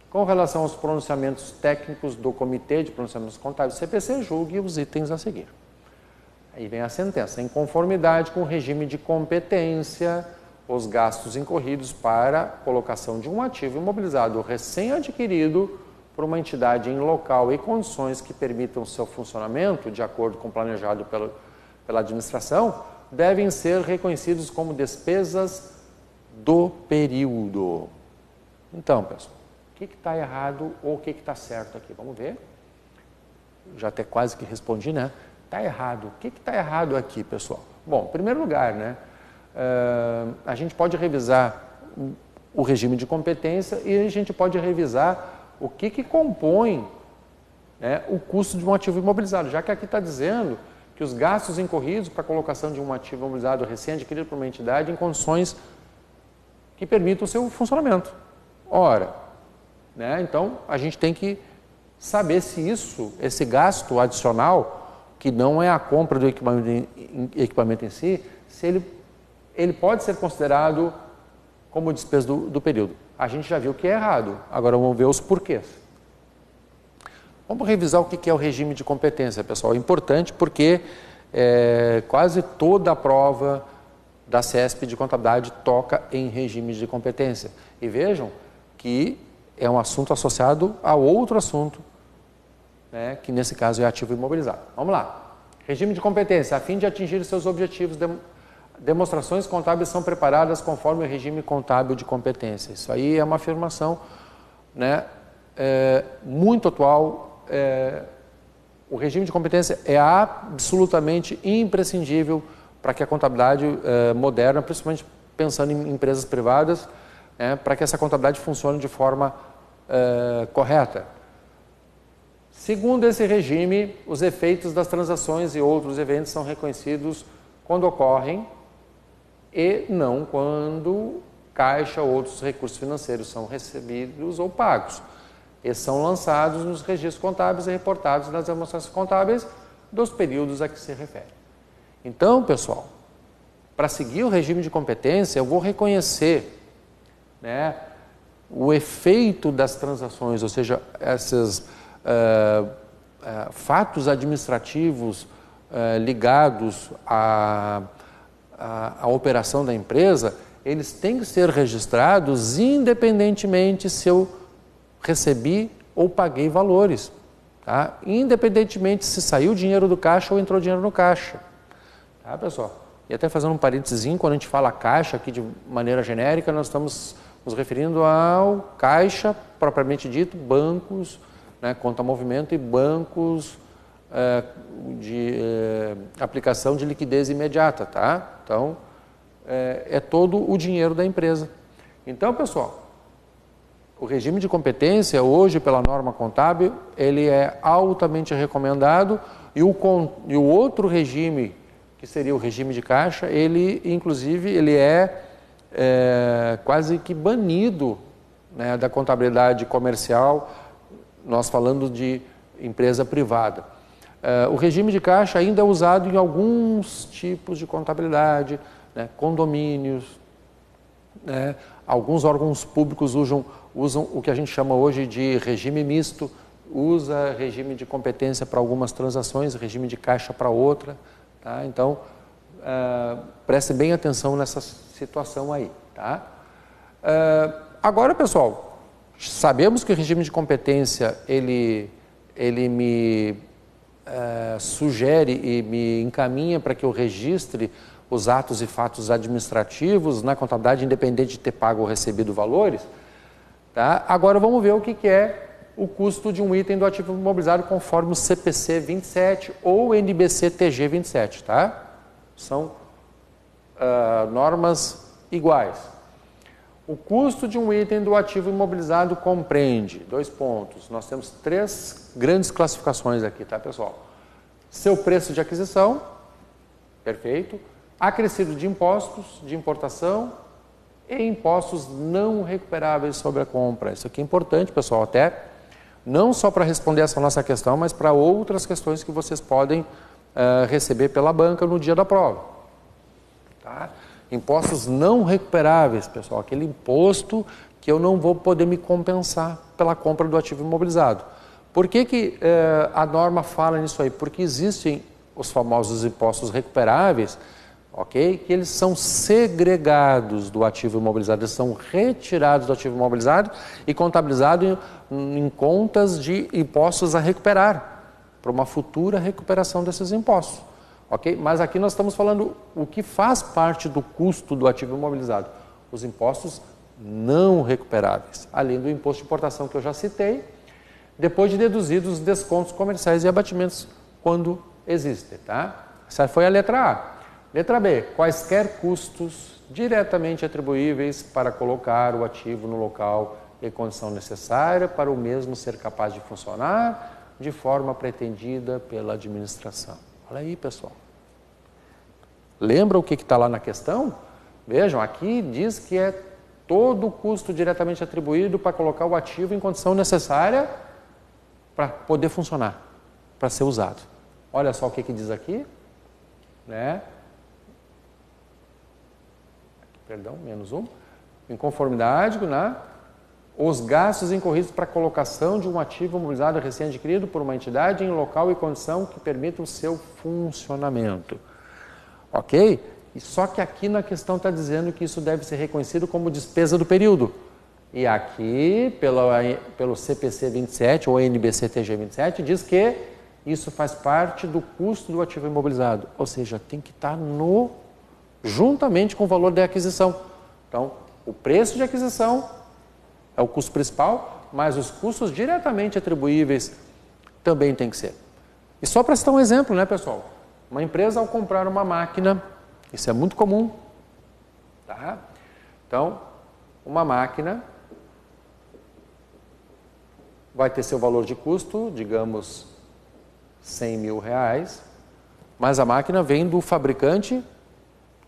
Com relação aos pronunciamentos técnicos do Comitê de Pronunciamentos Contábeis CPC, julgue os itens a seguir. Aí vem a sentença. Em conformidade com o regime de competência, os gastos incorridos para colocação de um ativo imobilizado recém-adquirido por uma entidade em local e condições que permitam seu funcionamento, de acordo com o planejado pela administração, devem ser reconhecidos como despesas do período. Então, pessoal, o que está errado ou o que está certo aqui? Vamos ver. Já até quase que respondi, né? Está errado. O que está errado aqui, pessoal? Bom, em primeiro lugar, né, a gente pode revisar o regime de competência e a gente pode revisar o que compõe, né, o custo de um ativo imobilizado, já que aqui está dizendo que os gastos incorridos para a colocação de um ativo imobilizado recém-adquirido por uma entidade em condições que permitam o seu funcionamento. Ora, né, então a gente tem que saber se esse gasto adicional, que não é a compra do equipamento em si, se ele pode ser considerado como despesa do período. A gente já viu que é errado, agora vamos ver os porquês. Vamos revisar o que é o regime de competência, pessoal. É importante porque quase toda a prova da CESP de contabilidade toca em regime de competência. E vejam que é um assunto associado a outro assunto, né, que nesse caso é ativo imobilizado. Vamos lá. Regime de competência. A fim de atingir seus objetivos, demonstrações contábeis são preparadas conforme o regime contábil de competência. Isso aí é uma afirmação, né, muito atual. O regime de competência é absolutamente imprescindível para que a contabilidade moderna, principalmente pensando em empresas privadas, para que essa contabilidade funcione de forma correta. Segundo esse regime, os efeitos das transações e outros eventos são reconhecidos quando ocorrem e não quando caixa ou outros recursos financeiros são recebidos ou pagos. Eles são lançados nos registros contábeis e reportados nas demonstrações contábeis dos períodos a que se refere. Então, pessoal, para seguir o regime de competência, eu vou reconhecer, né, o efeito das transações, ou seja, esses fatos administrativos ligados à operação da empresa, eles têm que ser registrados independentemente se eu recebi ou paguei valores, tá? Independentemente se saiu dinheiro do caixa ou entrou dinheiro no caixa, tá, pessoal? E até fazendo um parênteses, quando a gente fala caixa aqui de maneira genérica, nós estamos nos referindo ao caixa propriamente dito, bancos, né, conta movimento e bancos de aplicação de liquidez imediata, tá? Então, é todo o dinheiro da empresa. Então, pessoal, o regime de competência, hoje, pela norma contábil, ele é altamente recomendado e o outro regime, que seria o regime de caixa, ele, inclusive, ele é quase que banido, né, da contabilidade comercial, nós falando de empresa privada. O regime de caixa ainda é usado em alguns tipos de contabilidade, né, condomínios, né, alguns órgãos públicos usam o que a gente chama hoje de regime misto, usa regime de competência para algumas transações, regime de caixa para outra, tá? Então, preste bem atenção nessa situação aí, tá? Agora, pessoal, sabemos que o regime de competência, ele me sugere e me encaminha para que eu registre os atos e fatos administrativos na contabilidade, independente de ter pago ou recebido valores, tá? Agora vamos ver o que é o custo de um item do ativo imobilizado conforme o CPC 27 ou NBC TG 27, tá? São normas iguais. O custo de um item do ativo imobilizado compreende, 2 pontos, nós temos 3 grandes classificações aqui, tá, pessoal? Seu preço de aquisição, perfeito, acrescido de impostos de importação e impostos não recuperáveis sobre a compra. Isso aqui é importante, pessoal, até não só para responder essa nossa questão, mas para outras questões que vocês podem receber pela banca no dia da prova, tá? Impostos não recuperáveis, pessoal, aquele imposto que eu não vou poder me compensar pela compra do ativo imobilizado. Por que a norma fala nisso aí? Porque existem os famosos impostos recuperáveis, ok? Que eles são segregados do ativo imobilizado, eles são retirados do ativo imobilizado e contabilizados em contas de impostos a recuperar, para uma futura recuperação desses impostos. Ok? Mas aqui nós estamos falando o que faz parte do custo do ativo imobilizado. Os impostos não recuperáveis, além do imposto de importação que eu já citei, depois de deduzidos os descontos comerciais e abatimentos quando existem, tá? Essa foi a letra A. Letra B, quaisquer custos diretamente atribuíveis para colocar o ativo no local e condição necessária para o mesmo ser capaz de funcionar de forma pretendida pela administração. Olha aí, pessoal. Lembra o que está lá na questão? Vejam, aqui diz que é todo o custo diretamente atribuído para colocar o ativo em condição necessária para poder funcionar, para ser usado. Olha só o que diz aqui, né? Perdão, -1. Em conformidade, né? Os gastos incorridos para a colocação de um ativo imobilizado recém-adquirido por uma entidade em local e condição que permitam o seu funcionamento. Ok? E só que aqui na questão está dizendo que isso deve ser reconhecido como despesa do período. E aqui, pelo CPC 27 ou NBC-TG 27, diz que isso faz parte do custo do ativo imobilizado. Ou seja, tem que estar juntamente com o valor da aquisição. Então, o preço de aquisição é o custo principal, mas os custos diretamente atribuíveis também tem que ser. E só para citar um exemplo, né, pessoal? Uma empresa, ao comprar uma máquina, isso é muito comum, tá? Então, uma máquina vai ter seu valor de custo, digamos, R$100.000, mas a máquina vem do fabricante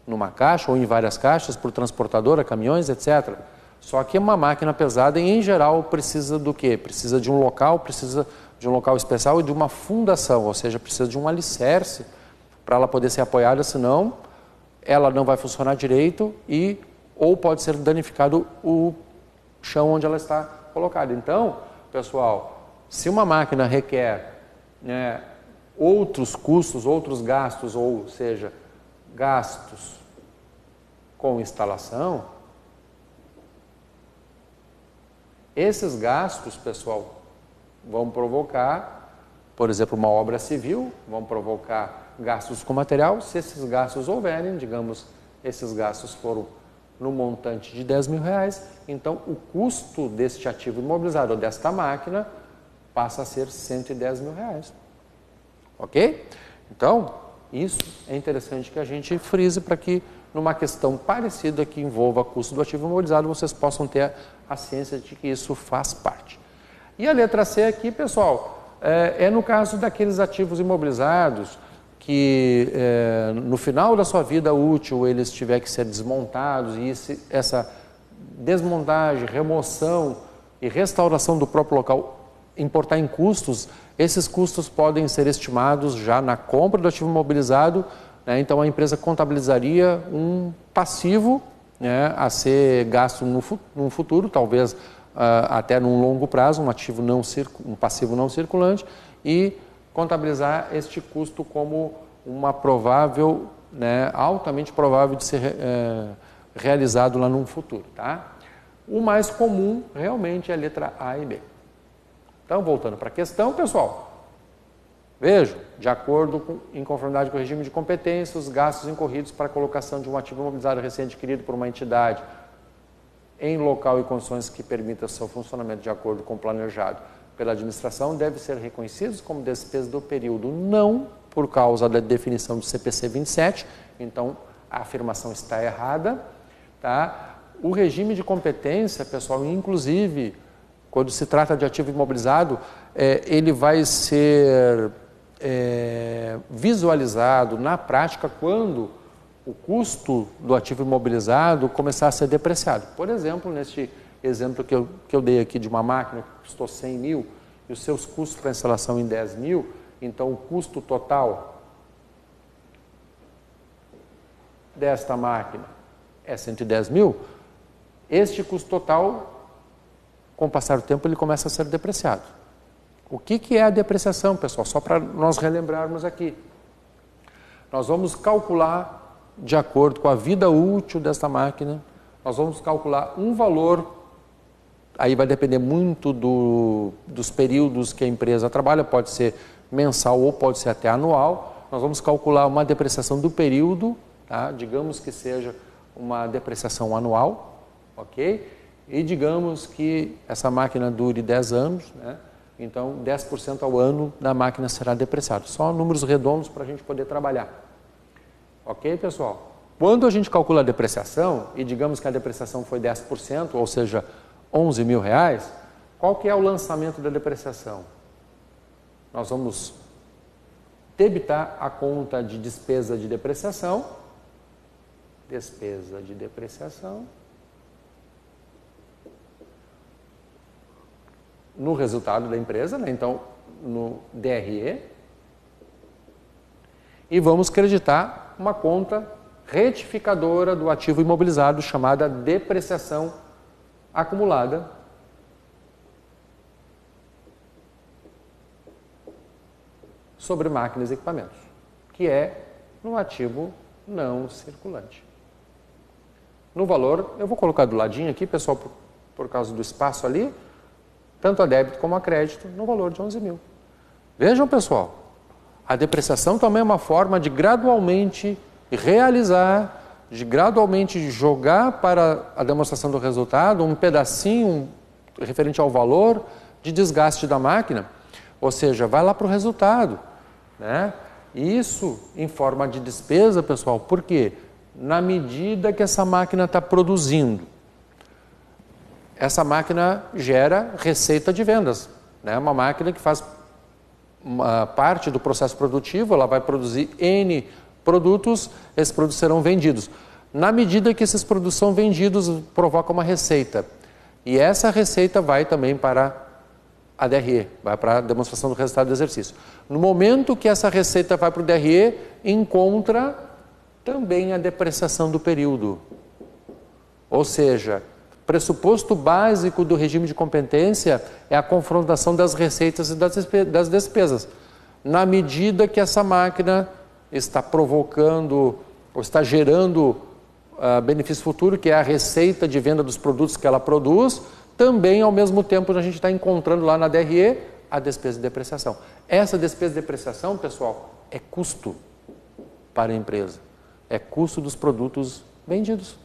numa caixa ou em várias caixas, por transportadora, caminhões, etc. Só que uma máquina pesada, em geral, precisa do quê? Precisa de um local especial e de uma fundação, ou seja, precisa de um alicerce para ela poder ser apoiada, senão ela não vai funcionar direito ou pode ser danificado o chão onde ela está colocada. Então, pessoal, se uma máquina requer, né, outros custos, outros gastos, ou seja, gastos com instalação, esses gastos, pessoal, vão provocar, por exemplo, uma obra civil, vão provocar gastos com material. Se esses gastos houverem, digamos, esses gastos foram no montante de R$10.000, então o custo deste ativo imobilizado, ou desta máquina, passa a ser R$110.000. Ok? Então, isso é interessante que a gente frise para que, numa questão parecida que envolva custo do ativo imobilizado, vocês possam ter a ciência de que isso faz parte. E a letra C aqui, pessoal, é no caso daqueles ativos imobilizados que no final da sua vida útil eles tiverem que ser desmontados e essa desmontagem, remoção e restauração do próprio local importar em custos, esses custos podem ser estimados já na compra do ativo imobilizado, né? Então a empresa contabilizaria um passivo, né, a ser gasto no futuro, talvez até num longo prazo, um passivo não circulante, e contabilizar este custo como uma provável, né, altamente provável de ser realizado lá no futuro, tá? O mais comum realmente é a letra A e B. Então, voltando para a questão, pessoal, vejam, de acordo em conformidade com o regime de competência, os gastos incorridos para a colocação de um ativo imobilizado recém-adquirido por uma entidade em local e condições que permitam seu funcionamento de acordo com o planejado pela administração devem ser reconhecidos como despesa do período, não por causa da definição do CPC 27, então a afirmação está errada, tá? O regime de competência, pessoal, inclusive, quando se trata de ativo imobilizado, ele vai ser visualizado na prática quando o custo do ativo imobilizado começar a ser depreciado. Por exemplo, neste exemplo que eu dei aqui de uma máquina que custou 100 mil e os seus custos para instalação em 10 mil, então o custo total desta máquina é 110 mil, este custo total, com o passar do tempo, ele começa a ser depreciado. O que é a depreciação, pessoal? Só para nós relembrarmos aqui. Nós vamos calcular, de acordo com a vida útil desta máquina, nós vamos calcular um valor, aí vai depender muito dos períodos que a empresa trabalha, pode ser mensal ou pode ser até anual. Nós vamos calcular uma depreciação do período, tá? Digamos que seja uma depreciação anual, ok? E digamos que essa máquina dure 10 anos, né? Então 10% ao ano da máquina será depreciado. Só números redondos para a gente poder trabalhar. Ok, pessoal? Quando a gente calcula a depreciação, e digamos que a depreciação foi 10%, ou seja, 11 mil reais, qual que é o lançamento da depreciação? Nós vamos debitar a conta de despesa de depreciação, no resultado da empresa, né? Então, no DRE, e vamos creditar uma conta retificadora do ativo imobilizado chamada depreciação acumulada, sobre máquinas e equipamentos, que é no ativo não circulante. No valor, eu vou colocar do ladinho aqui, pessoal, por causa do espaço ali, tanto a débito como a crédito, no valor de 11 mil. Vejam, pessoal, a depreciação também é uma forma de gradualmente realizar, de gradualmente jogar para a demonstração do resultado um pedacinho referente ao valor de desgaste da máquina, ou seja, vai lá para o resultado, né? Isso em forma de despesa, pessoal, por quê? Na medida que essa máquina está produzindo, essa máquina gera receita de vendas, né? Uma máquina que faz uma parte do processo produtivo, ela vai produzir N produtos, esses produtos serão vendidos. Na medida que esses produtos são vendidos, provoca uma receita. E essa receita vai também para a DRE, vai para a demonstração do resultado do exercício. No momento que essa receita vai para o DRE, encontra também a depreciação do período. Ou seja, pressuposto básico do regime de competência é a confrontação das receitas e das despesas. Na medida que essa máquina está provocando ou está gerando benefício futuro, que é a receita de venda dos produtos que ela produz, também ao mesmo tempo a gente está encontrando lá na DRE a despesa de depreciação. Essa despesa de depreciação, pessoal, é custo para a empresa, é custo dos produtos vendidos.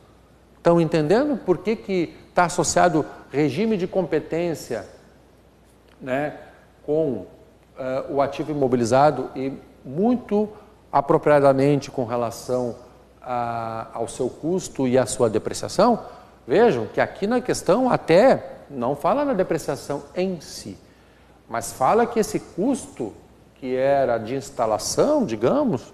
Estão entendendo por que está associado regime de competência, né, com o ativo imobilizado e muito apropriadamente com relação ao seu custo e à sua depreciação? Vejam que aqui na questão até não fala na depreciação em si, mas fala que esse custo que era de instalação, digamos,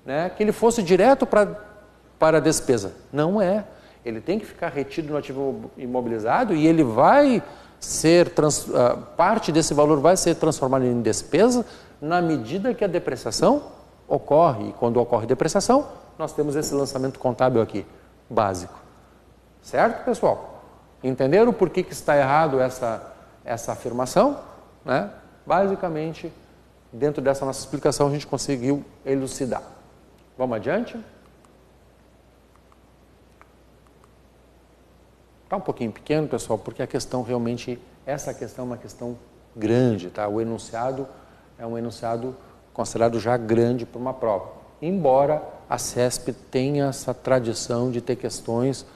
né, que ele fosse direto para a despesa. Não é. Ele tem que ficar retido no ativo imobilizado e ele vai ser, parte desse valor vai ser transformado em despesa na medida que a depreciação ocorre. E quando ocorre depreciação, nós temos esse lançamento contábil aqui, básico. Certo, pessoal? Entenderam por que está errado essa afirmação? Né? Basicamente, dentro dessa nossa explicação, a gente conseguiu elucidar. Vamos adiante? Está um pouquinho pequeno, pessoal, porque a questão realmente, essa questão é uma questão grande, tá? O enunciado é um enunciado considerado já grande para uma prova. Embora a CESP tenha essa tradição de ter questões,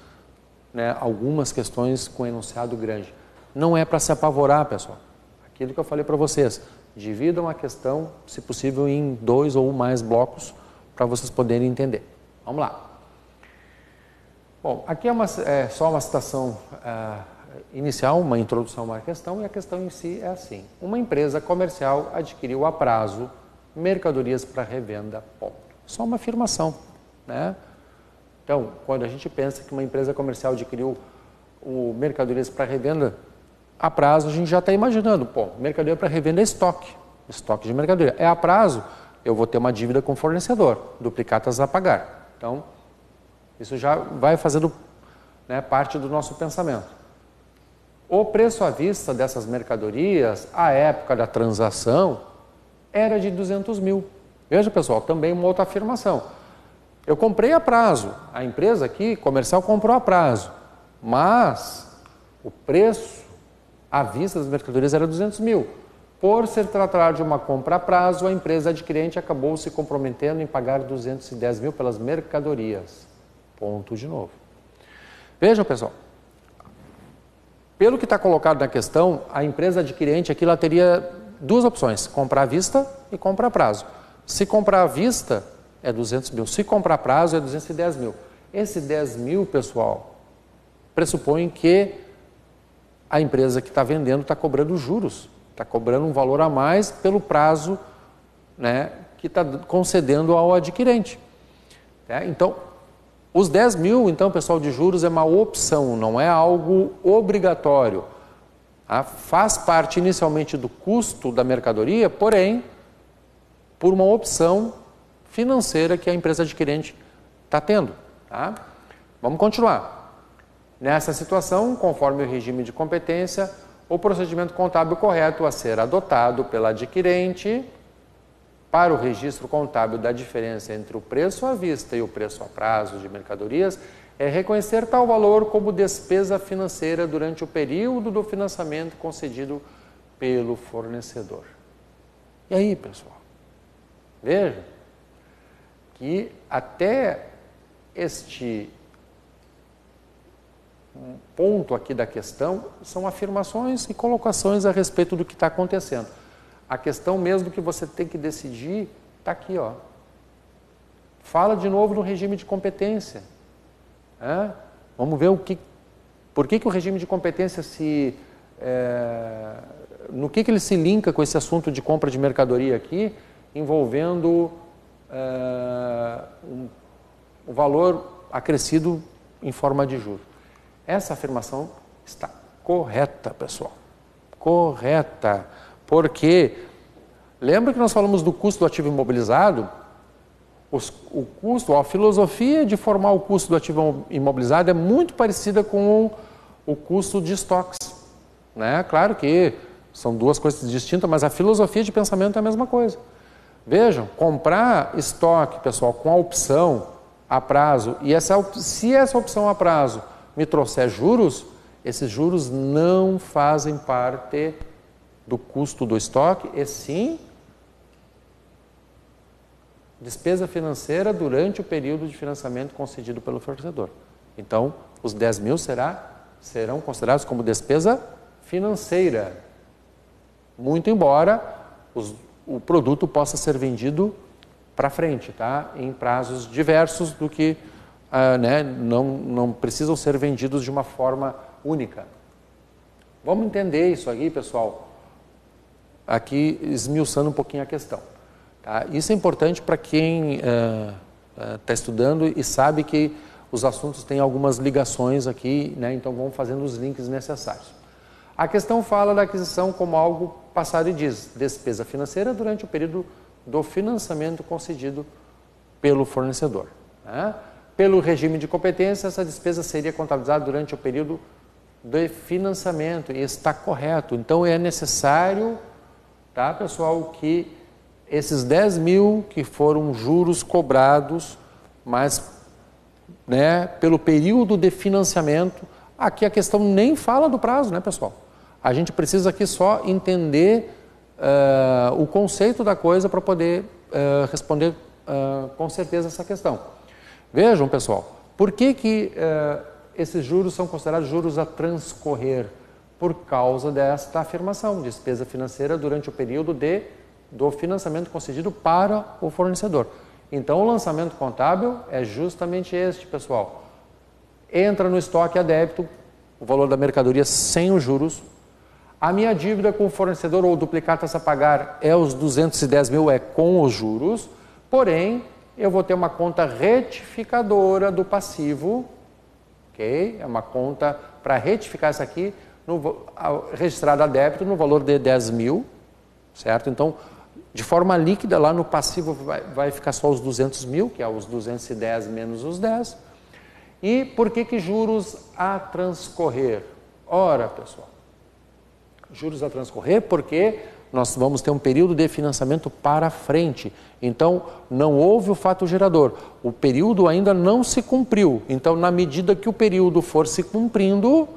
né, algumas questões com enunciado grande. Não é para se apavorar, pessoal. Aquilo que eu falei para vocês, dividam a questão, se possível, em 2 ou mais blocos para vocês poderem entender. Vamos lá. Bom, aqui é só uma citação inicial, uma introdução a uma questão, e a questão em si é assim. Uma empresa comercial adquiriu a prazo mercadorias para revenda, ponto. Só uma afirmação, né? Então, quando a gente pensa que uma empresa comercial adquiriu mercadorias para revenda a prazo, a gente já está imaginando, pô, mercadoria para revenda é estoque de mercadoria. É a prazo, eu vou ter uma dívida com o fornecedor, duplicatas a pagar. Então, isso já vai fazendo, né, parte do nosso pensamento. O preço à vista dessas mercadorias, à época da transação, era de 200 mil. Veja, pessoal, também uma outra afirmação. Eu comprei a prazo, a empresa aqui, comercial, comprou a prazo, mas o preço à vista das mercadorias era 200 mil. Por se tratar de uma compra a prazo, a empresa adquirente acabou se comprometendo em pagar 210 mil pelas mercadorias. Ponto de novo. Vejam, pessoal, pelo que está colocado na questão, a empresa adquirente aqui ela teria duas opções, comprar à vista e comprar a prazo. Se comprar à vista, é 200 mil. Se comprar a prazo, é 210 mil. Esse 10 mil, pessoal, pressupõe que a empresa que está vendendo está cobrando juros, está cobrando um valor a mais pelo prazo, né, que está concedendo ao adquirente. Então, os 10 mil, então, pessoal, de juros é uma opção, não é algo obrigatório. Faz parte inicialmente do custo da mercadoria, porém, por uma opção financeira que a empresa adquirente está tendo. Tá? Vamos continuar. Nessa situação, conforme o regime de competência, o procedimento contábil correto a ser adotado pela adquirente para o registro contábil da diferença entre o preço à vista e o preço a prazo de mercadorias é reconhecer tal valor como despesa financeira durante o período do financiamento concedido pelo fornecedor. E aí, pessoal? Veja que até este ponto aqui da questão são afirmações e colocações a respeito do que está acontecendo. A questão mesmo que você tem que decidir está aqui, ó. Fala de novo no regime de competência. Vamos ver por que o regime de competência no que ele se linka com esse assunto de compra de mercadoria aqui, envolvendo o valor acrescido em forma de juros. Essa afirmação está correta, pessoal. Correta. Porque, lembra que nós falamos do custo do ativo imobilizado? O custo, a filosofia de formar o custo do ativo imobilizado é muito parecida com o custo de estoques, né? Claro que são duas coisas distintas, mas a filosofia de pensamento é a mesma coisa. Vejam, comprar estoque, pessoal, com a opção a prazo, e se essa opção a prazo me trouxer juros, esses juros não fazem parte do custo do estoque, e sim despesa financeira durante o período de financiamento concedido pelo fornecedor. Então, os 10 mil serão considerados como despesa financeira, muito embora o produto possa ser vendido para frente, tá? Em prazos diversos do que não precisam ser vendidos de uma forma única. Vamos entender isso aqui, pessoal, aqui esmiuçando um pouquinho a questão. Tá? Isso é importante para quem está estudando e sabe que os assuntos têm algumas ligações aqui, né? Então vamos fazendo os links necessários. A questão fala da aquisição como algo passado e diz despesa financeira durante o período do financiamento concedido pelo fornecedor. Né? Pelo regime de competência, essa despesa seria contabilizada durante o período de financiamento, e está correto. Então é necessário, tá, pessoal, que esses 10 mil que foram juros cobrados, mas pelo período de financiamento, aqui a questão nem fala do prazo, né, pessoal? A gente precisa aqui só entender o conceito da coisa para poder responder com certeza essa questão. Vejam, pessoal, por que esses juros são considerados juros a transcorrer? Por causa desta afirmação, despesa financeira durante o período do financiamento concedido para o fornecedor. Então, o lançamento contábil é justamente este, pessoal. Entra no estoque a débito, o valor da mercadoria sem os juros. A minha dívida com o fornecedor ou duplicatas a pagar é os 210 mil, é com os juros. Porém, eu vou ter uma conta retificadora do passivo, ok? É uma conta para retificar isso aqui, registrada a débito no valor de 10 mil, certo? Então, de forma líquida, lá no passivo vai ficar só os 200 mil, que é os 210 menos os 10. E por que juros a transcorrer? Ora, pessoal, juros a transcorrer porque nós vamos ter um período de financiamento para frente. Então, não houve o fato gerador. O período ainda não se cumpriu. Então, na medida que o período for se cumprindo,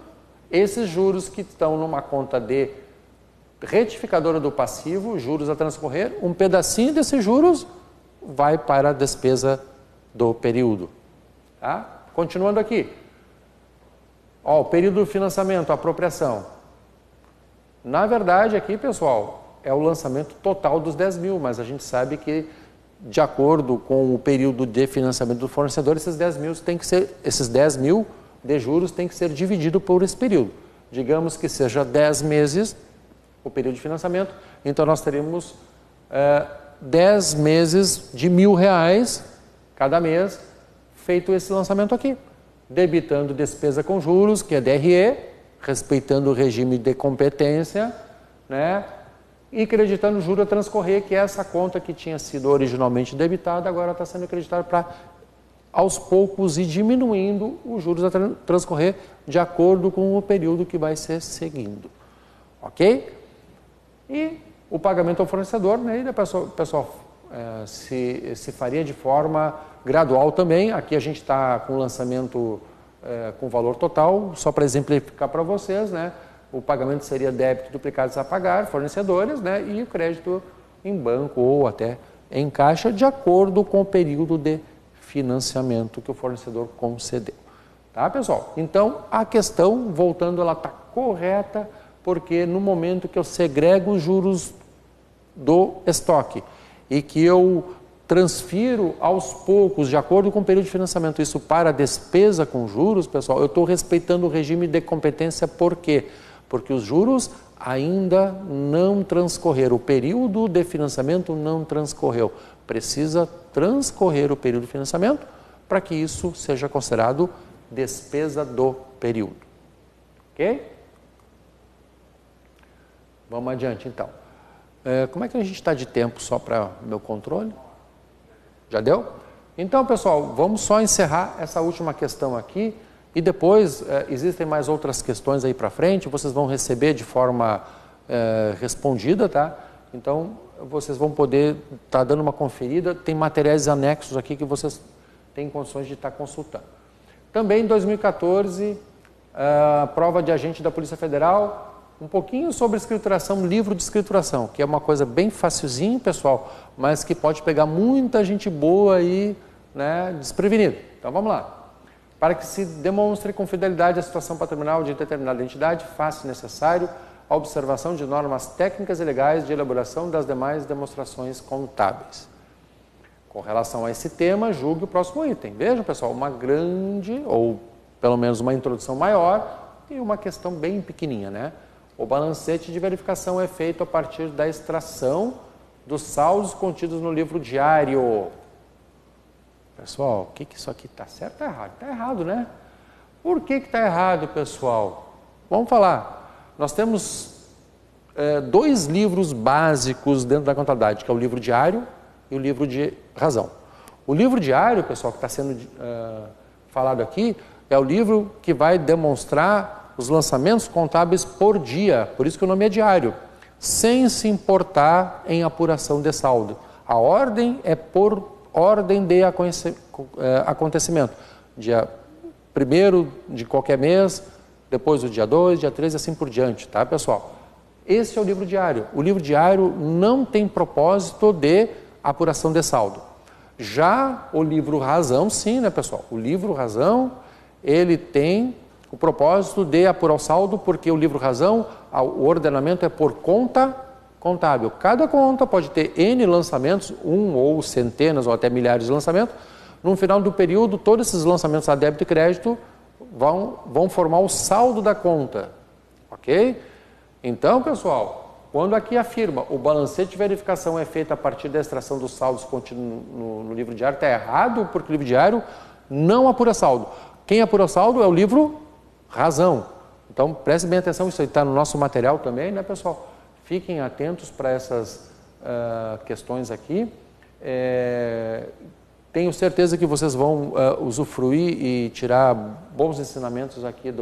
esses juros que estão numa conta de retificadora do passivo, juros a transcorrer, um pedacinho desses juros vai para a despesa do período. Tá? Continuando aqui. O período do financiamento, a apropriação. Na verdade, aqui, pessoal, é o lançamento total dos 10 mil, mas a gente sabe que, de acordo com o período de financiamento do fornecedor, esses 10 mil de juros tem que ser dividido por esse período. Digamos que seja 10 meses o período de financiamento, então nós teríamos 10 meses de R$1.000 cada mês feito esse lançamento aqui, debitando despesa com juros, que é DRE, respeitando o regime de competência, né? E creditando o juro a transcorrer, que é essa conta que tinha sido originalmente debitada, agora está sendo creditada para, aos poucos, ir diminuindo os juros a transcorrer de acordo com o período que vai ser seguindo. Ok? E o pagamento ao fornecedor, né? E o pessoal se faria de forma gradual também. Aqui a gente está com o lançamento com valor total, só para exemplificar para vocês, né? O pagamento seria débito duplicados a pagar, fornecedores, né? E o crédito em banco ou até em caixa, de acordo com o período de financiamento que o fornecedor concedeu. Tá, pessoal? Então, a questão, voltando, ela está correta, porque no momento que eu segrego os juros do estoque e que eu transfiro aos poucos, de acordo com o período de financiamento, isso para a despesa com juros, pessoal, eu estou respeitando o regime de competência. Por quê? Porque os juros ainda não transcorreram, o período de financiamento não transcorreu. Precisa transcorrer o período de financiamento para que isso seja considerado despesa do período. Ok? Vamos adiante, então. Como é que a gente está de tempo, só para meu controle? Já deu? Então, pessoal, vamos só encerrar essa última questão aqui e depois existem mais outras questões aí para frente, vocês vão receber de forma respondida, tá? Então, vocês vão poder estar dando uma conferida, tem materiais anexos aqui que vocês têm condições de estar consultando. Também em 2014, prova de agente da Polícia Federal, um pouquinho sobre escrituração, livro de escrituração, que é uma coisa bem facilzinho, pessoal, mas que pode pegar muita gente boa aí, né, desprevenida. Então vamos lá. Para que se demonstre com fidelidade a situação patrimonial de determinada entidade, faça necessário a observação de normas técnicas e legais de elaboração das demais demonstrações contábeis. Com relação a esse tema, julgue o próximo item. Vejam, pessoal, uma grande, ou pelo menos uma introdução maior e uma questão bem pequenininha, né? O balancete de verificação é feito a partir da extração dos saldos contidos no livro diário. Pessoal, o que isso aqui está certo ou errado? Está errado, né? Por que está errado, pessoal? Vamos falar. Nós temos dois livros básicos dentro da contabilidade, que é o livro diário e o livro de razão. O livro diário, pessoal, que está sendo falado aqui, é o livro que vai demonstrar os lançamentos contábeis por dia, por isso que o nome é diário, sem se importar em apuração de saldo. A ordem é por ordem de acontecimento. Dia 1º de qualquer mês, depois do dia 2, dia 3 e assim por diante, tá, pessoal? Esse é o livro diário. O livro diário não tem propósito de apuração de saldo. Já o livro razão, sim, né, pessoal? O livro razão, ele tem o propósito de apurar o saldo, porque o livro razão, o ordenamento é por conta contábil. Cada conta pode ter N lançamentos, ou centenas ou até milhares de lançamentos. No final do período, todos esses lançamentos a débito e crédito vão formar o saldo da conta. Ok? Então, pessoal, quando aqui afirma o balancete de verificação é feito a partir da extração dos saldos contidos no livro diário, está errado, porque o livro diário não apura saldo. Quem apura saldo é o livro razão. Então, prestem bem atenção, isso aí está no nosso material também, né, pessoal? Fiquem atentos para essas questões aqui. Tenho certeza que vocês vão usufruir e tirar bons ensinamentos aqui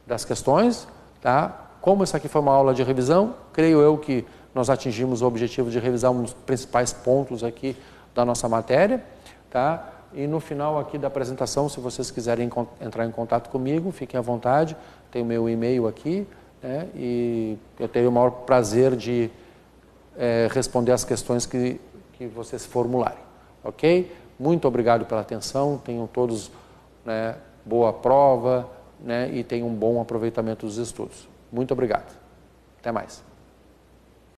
das questões, tá? Como isso aqui foi uma aula de revisão, creio eu que nós atingimos o objetivo de revisar os principais pontos aqui da nossa matéria, tá? E no final aqui da apresentação, se vocês quiserem entrar em contato comigo, fiquem à vontade, tem o meu e-mail aqui, né? E eu tenho o maior prazer de responder as questões que vocês formularem, ok? Muito obrigado pela atenção, tenham todos, né, boa prova, né, e tenham um bom aproveitamento dos estudos. Muito obrigado. Até mais.